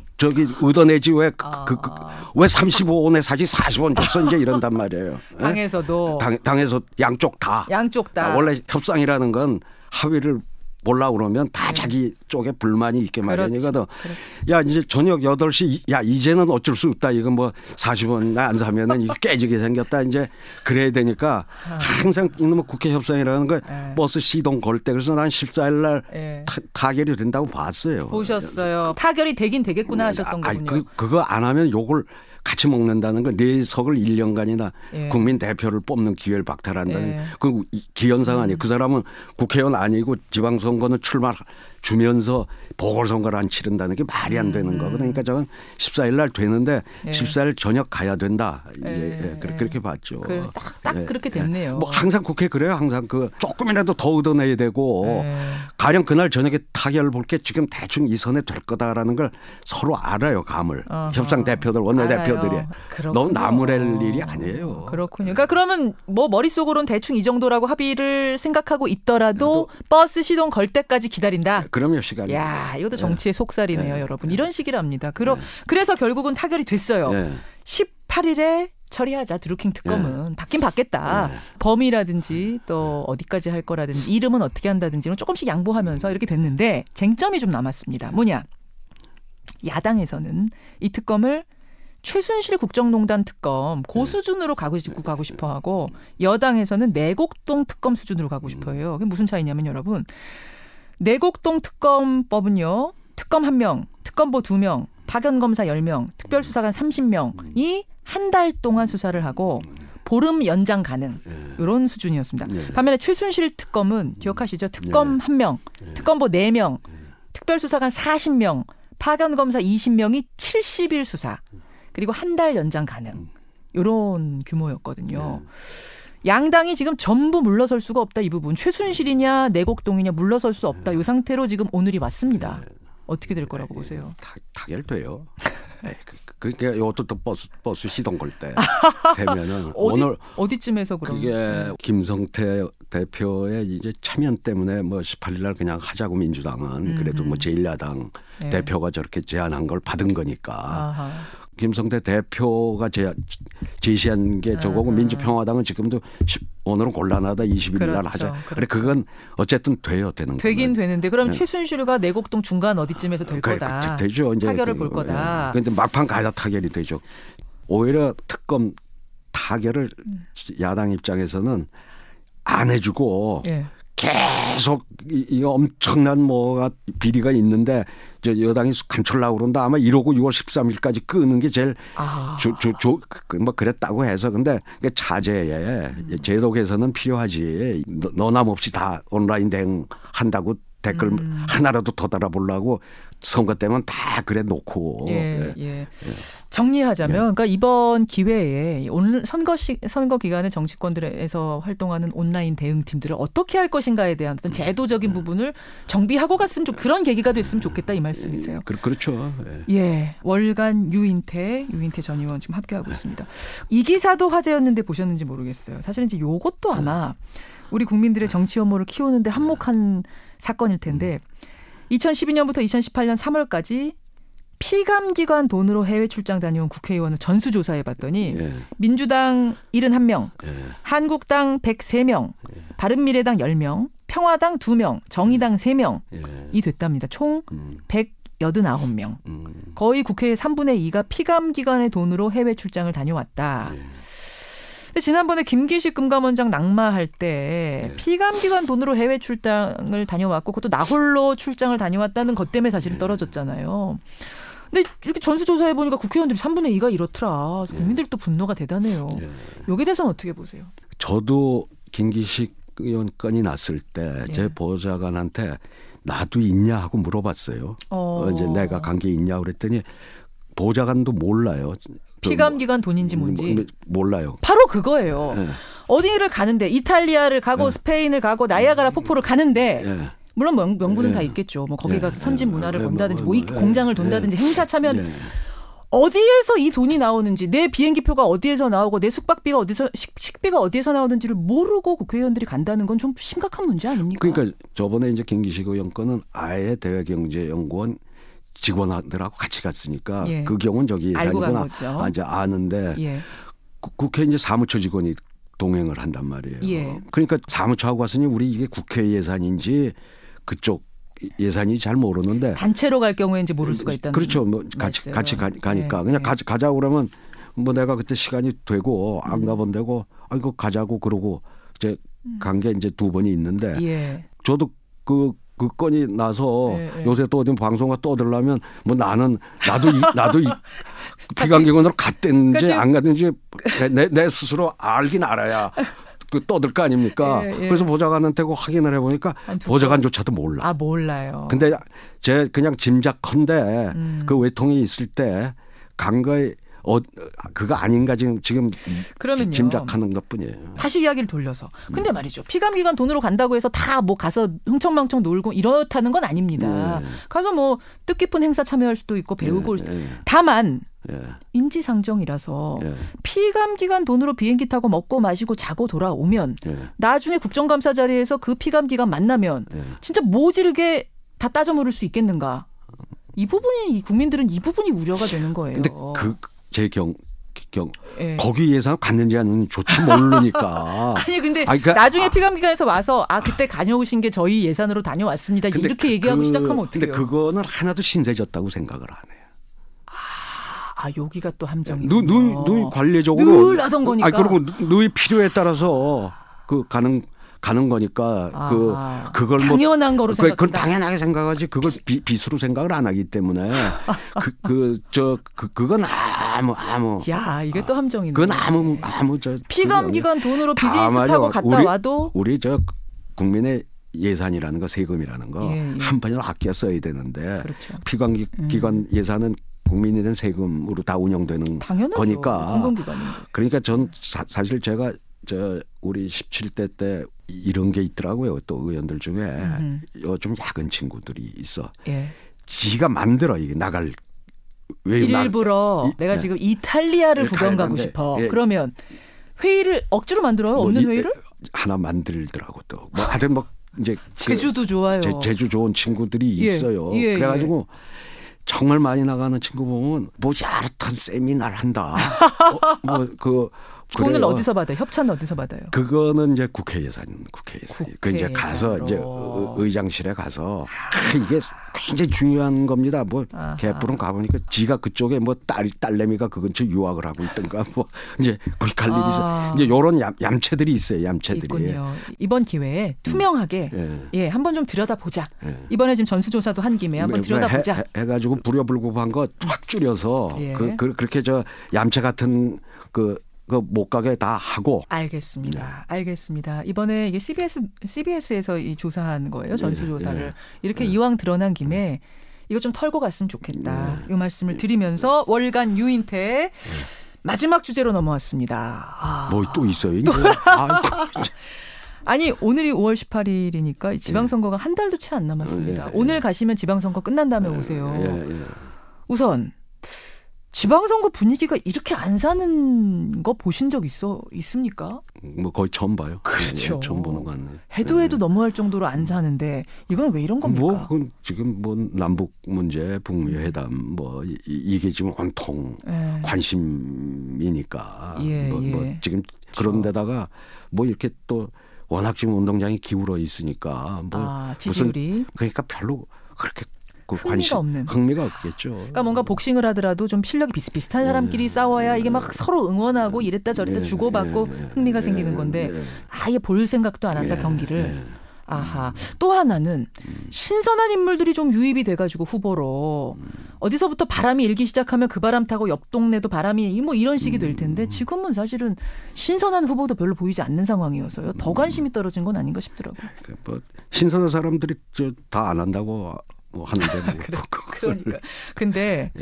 얻어내지 왜 35원에 사지 40원 줬어 이제 이런단 말이에요. 당에서도 당에서 양쪽 다. 원래 협상이라는 건 합의를 몰라 그러면 다 자기 쪽에 불만이 있게 마련이거든. 야 이제 저녁 8시 야 이제는 어쩔 수 없다. 이거 뭐 40원 안 사면은 이게 깨지게 생겼다. 이제 그래야 되니까 항상 이놈의 국회 협상이라는 거 버스 시동 걸 때 그래서 난 14일 날 타결이 된다고 봤어요. 보셨어요. 타결이 되긴 되겠구나 하셨던 거군요. 그거 안 하면 욕을 같이 먹는다는 건 내 석을 1년간이나 국민 대표를 뽑는 기회를 박탈한다는 그 기현상 아니에요. 그 사람은 국회의원 아니고 지방선거는 출마 주면서 보궐선거를 안 치른다는 게 말이 안 되는 거. 그러니까 저는 14일 날 되는데 14일 저녁 가야 된다. 이제 그렇게 봤죠. 딱 그렇게 됐네요. 뭐 항상 국회 그래요. 항상 그 조금이라도 더 얻어내야 되고 가령 그날 저녁에 타결을 볼 게 지금 대충 이 선에 될 거다라는 걸 서로 알아요. 감을. 협상 대표들 원내대표들이. 너무 나무랄 일이 아니에요. 그렇군요. 그러니까 그러면 뭐 머릿속으로는 대충 이 정도라고 합의를 생각하고 있더라도 버스 시동 걸 때까지 기다린다. 그럼요, 시간이. 야, 이것도 정치의 속살이네요, 여러분. 이런 식이랍니다. 그래서 결국은 타결이 됐어요. 18일에 처리하자. 드루킹 특검은 받긴 받겠다. 범위라든지 또 어디까지 할 거라든지 이름은 어떻게 한다든지는 조금씩 양보하면서 이렇게 됐는데 쟁점이 좀 남았습니다. 뭐냐? 야당에서는 이 특검을 최순실 국정농단 특검 그 수준으로 가고 싶어하고 여당에서는 내곡동 특검 수준으로 가고 싶어해요. 그게 무슨 차이냐면 여러분 내곡동 특검법은요. 특검 1명, 특검보 2명, 파견검사 10명, 특별수사관 30명이 한 달 동안 수사를 하고 보름 연장 가능 이런 수준이었습니다. 반면에 최순실 특검은 기억하시죠? 특검 1명, 특검보 4명, 특별수사관 40명, 파견검사 20명이 70일 수사 그리고 한 달 연장 가능 이런 규모였거든요. 양당이 지금 전부 물러설 수가 없다 이 부분. 최순실이냐 내곡동이냐 물러설 수 없다. 이 상태로 지금 오늘이 왔습니다. 어떻게 될 거라고 보세요? 타결돼요. 그러니까 이것도 또 버스 시동 걸 때 되면은 오늘 어디쯤에서 그럼? 그게 김성태 대표의 이제 참여 때문에 뭐 18일 날 그냥 하자고 민주당은 그래도 뭐 제1야당 대표가 저렇게 제안한 걸 받은 거니까. 아하. 김성태 대표가 제시한 게 저거고 민주평화당은 지금도 오늘은 곤란하다 21일 날 하자. 그래 그건 어쨌든 되는 되긴 되는데 그럼 최순실과 내곡동 중간 어디쯤에서 될 거다. 되죠. 이제 타결을 볼 거다. 그런데 막판 가다 타결이 되죠. 오히려 특검 타결을 야당 입장에서는 안 해주고 계속 이 엄청난 뭐가 비리가 있는데 저 여당이 감추려고 그런다. 아마 이러고 6월 13일까지 끄는 게 제일 뭐 그랬다고 해서 근데 자제에 제도 개선은 필요하지. 너남 없이 다 온라인 대응한다고 댓글 하나라도 더 달아보려고 선거 때면 다 그래 놓고. 정리하자면 그러니까 이번 기회에 선거 기간에 정치권들에서 활동하는 온라인 대응팀들을 어떻게 할 것인가에 대한 어떤 제도적인 부분을 정비하고 갔으면 그런 계기가 됐으면 좋겠다 이 말씀이세요. 그렇죠. 월간 유인태 전 의원 지금 함께하고 있습니다. 이 기사도 화제였는데 보셨는지 모르겠어요. 사실은 이제 이것도 아마 우리 국민들의 정치 혐오를 키우는데 한몫한 사건일 텐데 2012년부터 2018년 3월까지 피감기관 돈으로 해외 출장 다녀온 국회의원을 전수조사해봤더니 민주당 71명, 한국당 103명, 바른미래당 10명, 평화당 2명, 정의당 3명이 됐답니다. 총 189명. 거의 국회의 3분의 2가 피감기관의 돈으로 해외 출장을 다녀왔다. 근데 지난번에 김기식 금감원장 낙마할 때 피감기관 돈으로 해외 출장을 다녀왔고 그것도 나홀로 출장을 다녀왔다는 것 때문에 사실은 떨어졌잖아요. 근데 이렇게 전수조사해보니까 국회의원들이 3분의 2가 이렇더라. 국민들도 분노가 대단해요. 여기에 대해서는 어떻게 보세요? 저도 김기식 의원 건이 났을 때 제 보좌관한테 나도 있냐 하고 물어봤어요. 이제 내가 관계 있냐 그랬더니 보좌관도 몰라요. 피감기관 돈인지 뭔지 몰라요. 바로 그거예요. 어디를 가는데 이탈리아를 가고 스페인을 가고 나이아가라 폭포를 가는데 물론 명분은 다 있겠죠. 뭐 거기 가서 선진 문화를 본다든지 뭐 이 공장을 돈다든지 행사 참여는 어디에서 이 돈이 나오는지 내 비행기표가 어디에서 나오고 내 숙박비가 어디서 식비가 어디에서 나오는지를 모르고 국회의원들이 간다는 건 좀 심각한 문제 아닙니까? 그러니까 저번에 이제 김기식 의원 건은 아예 대외경제연구원 직원들하고 같이 갔으니까 그 경우는 저기 예산이구나 이제 아는데 국회 이제 사무처 직원이 동행을 한단 말이에요. 그러니까 사무처하고 갔으니 우리 이게 국회 예산인지 그쪽 예산이 잘 모르는데 단체로 갈 경우에 이제 모를 수가 있다는 그렇죠. 뭐 같이 가니까 그냥 가자고 그러면 뭐 내가 그때 시간이 되고 안 가본 되고 이거 가자고 그러고 이제 간 게 이제 2번이 있는데 저도 그 건이 나서 요새 또 어디 방송가 떠들려면 뭐 나도 피감기관으로 갔든지 안 갔든지 내 스스로 알긴 알아야 그 떠들 거 아닙니까? 그래서 보좌관한테 확인을 해보니까 보좌관조차도 몰라. 몰라요. 근데 제 그냥 짐작컨대 그 외통이 있을 때 간 거에 그거 아닌가 지금 그러면요. 짐작하는 것뿐이에요. 다시 이야기를 돌려서. 근데 말이죠. 피감기관 돈으로 간다고 해서 다 뭐 가서 흥청망청 놀고 이렇다는 건 아닙니다. 가서 뭐 뜻깊은 행사 참여할 수도 있고 배우고 다만 인지상정이라서 피감기관 돈으로 비행기 타고 먹고 마시고 자고 돌아오면 나중에 국정감사 자리에서 그 피감기관 만나면 진짜 모질게 다 따져 물을 수 있겠는가. 이 부분이 국민들은 이 부분이 우려가 되는 거예요. 근데 제 거기 예산 갔는지 아닌지 조차 모르니까. 아니 근데 나중에 피감기관에서 와서 그때 다녀오신 게 저희 예산으로 다녀왔습니다. 이렇게 얘기하고 시작하면 어떡해요? 근데 그거는 하나도 신세졌다고 생각을 안 해요. 여기가 또 함정이. 누이 관례적으로 늘 하던 거니까. 그리고 누이 필요에 따라서 가는 거니까 그걸 당연한 거로 생각. 그건 당연하게 생각하지. 그걸 빚으로 생각을 안 하기 때문에 그건 아무. 야, 이게 또 함정이네. 그건 아무 피감기관 돈으로 비즈니스 타고 갔다 와도 우리 국민의 예산이라는 거, 세금이라는 거 한편으로 아껴 써야 되는데 그렇죠. 피감기관 예산은 국민이 된 세금으로 다 운영되는 당연하죠. 거니까. 공공기관인데. 그러니까 전 사실 제가 우리 17대 때 이런 게 있더라고요. 또 의원들 중에 좀 야근 친구들이 있어. 예. 지가 만들어 이게 나갈. 일부러 내가 지금 이탈리아를 구경 가고 싶어. 그러면 회의를 억지로 만들어요? 없는 회의를? 하나 만들더라고 또. 하여튼 이제 제주도 좋아요. 제주 좋은 친구들이 있어요. 그래가지고 정말 많이 나가는 친구 보면 야릇한 세미나를 한다. 돈을 어디서 받아요? 협찬은 어디서 받아요? 그거는 이제 국회 예산. 그 이제 가서 이제 의장실에 가서 이게 굉장히 중요한 겁니다. 개뿔은 가보니까 지가 그쪽에 딸내미가 그 근처 유학을 하고 있던가 이제 거기 갈 일이 있어. 이제 요런 얌체들이 있어요. 얌체들이. 있군요. 이번 기회에 투명하게 한번 좀 들여다보자. 이번에 지금 전수조사도 한 김에 한번 들여다보자. 해가지고 불효불급한 거 쫙 줄여서 그렇게 얌체 같은 못 가게 다 하고. 알겠습니다. 이번에 이게 CBS에서 이 조사한 거예요. 전수조사를. 이렇게 이왕 드러난 김에 이거 좀 털고 갔으면 좋겠다. 이 말씀을 드리면서 월간 유인태 마지막 주제로 넘어왔습니다. 또 있어요? 아니 오늘이 5월 18일이니까 지방선거가 한 달도 채 안 남았습니다. 오늘 가시면 지방선거 끝난 다음에 오세요. 우선 지방선거 분위기가 이렇게 안 사는 거 보신 적 있습니까? 거의 처음 봐요. 그렇죠. 처음 보는 거 같네요. 해도 너무할 정도로 안 사는데 이건 왜 이런 겁니까? 그건 지금 남북 문제, 북미 회담 이게 지금 온통 관심이니까. 지금 그런 데다가 이렇게 또 워낙 지금 운동장이 기울어 있으니까 지지율이 그러니까 별로 그렇게 흥미가 없겠죠. 그러니까 뭔가 복싱을 하더라도 좀 실력이 비슷비슷한 사람끼리 싸워야 이게 막 서로 응원하고 이랬다 저랬다 주고받고 흥미가 생기는 건데 아예 볼 생각도 안 한다 경기를. 아하. 또 하나는 신선한 인물들이 좀 유입이 돼가지고 후보로 어디서부터 바람이 일기 시작하면 그 바람 타고 옆 동네도 바람이 이런 식이 될 텐데 지금은 사실은 신선한 후보도 별로 보이지 않는 상황이어서요. 더 관심이 떨어진 건 아닌가 싶더라고요. 신선한 사람들이 다 안 한다고 하는데 그러니까. 근데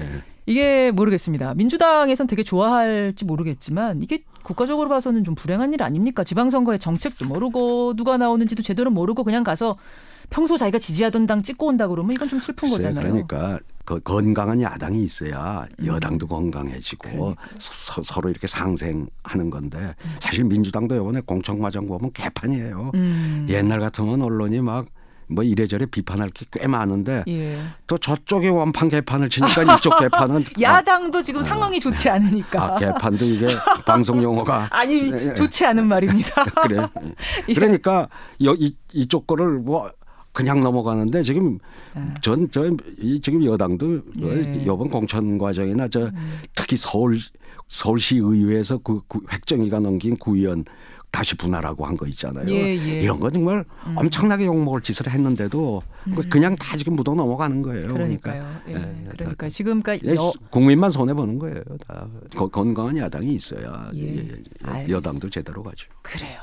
이게 모르겠습니다. 민주당에선 되게 좋아할지 모르겠지만 이게 국가적으로 봐서는 좀 불행한 일 아닙니까? 지방선거의 정책도 모르고 누가 나오는지도 제대로 모르고 그냥 가서 평소 자기가 지지하던 당 찍고 온다 그러면 이건 좀 슬픈 거잖아요. 그러니까 건강한 야당이 있어야 여당도 건강해지고 서로 이렇게 상생하는 건데 사실 민주당도 이번에 공천과정 보면 개판이에요. 옛날 같으면 언론이 이래저래 비판할 게 꽤 많은데 또 저쪽에 원판 개판을 치니까 이쪽 개판은 야당도 지금 상황이 좋지 않으니까 개판도 이게 방송 용어가 아니 좋지 않은 말입니다. 그래. 그러니까 이쪽 거를 그냥 넘어가는데 지금 지금 여당도 이번 공천 과정이나 특히 서울시 의회에서 그 획정위가 넘긴 구의원 다시 분할하고 한 거 있잖아요. 이런 거 정말 엄청나게 욕먹을 짓을 했는데도 그냥 다 지금 묻어 넘어가는 거예요. 그러니까요. 그러니까 지금까지 국민만 손해 보는 거예요. 다 건강한 야당이 있어야 여당도 제대로 가죠. 그래요.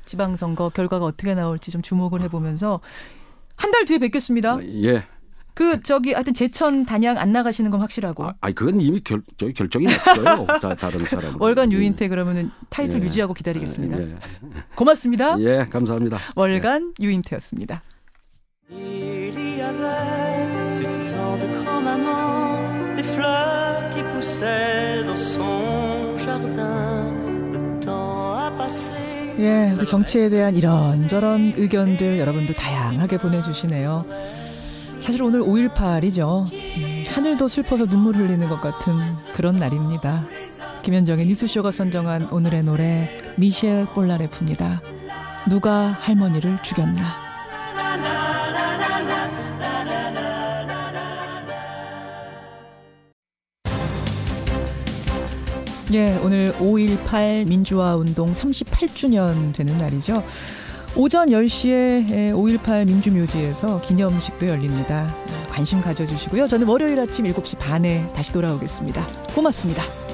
지방선거 결과가 어떻게 나올지 좀 주목을 해보면서 한 달 뒤에 뵙겠습니다. 하여튼 제천 단양 안 나가시는 건 확실하고. 그건 이미 결정이 났어요. 다른 사람. 월간 유인태 그러면은 타이틀 유지하고 기다리겠습니다. 고맙습니다. 감사합니다. 월간 유인태였습니다. 우리 정치에 대한 이런저런 의견들 여러분들 다양하게 보내주시네요. 사실 오늘 5.18이죠. 하늘도 슬퍼서 눈물 흘리는 것 같은 그런 날입니다. 김현정의 뉴스쇼가 선정한 오늘의 노래 미셸 볼라레프입니다. 누가 할머니를 죽였나. 예, 오늘 5.18 민주화운동 38주년 되는 날이죠. 오전 10시에 5.18 민주묘지에서 기념식도 열립니다. 관심 가져주시고요. 저는 월요일 아침 7시 반에 다시 돌아오겠습니다. 고맙습니다.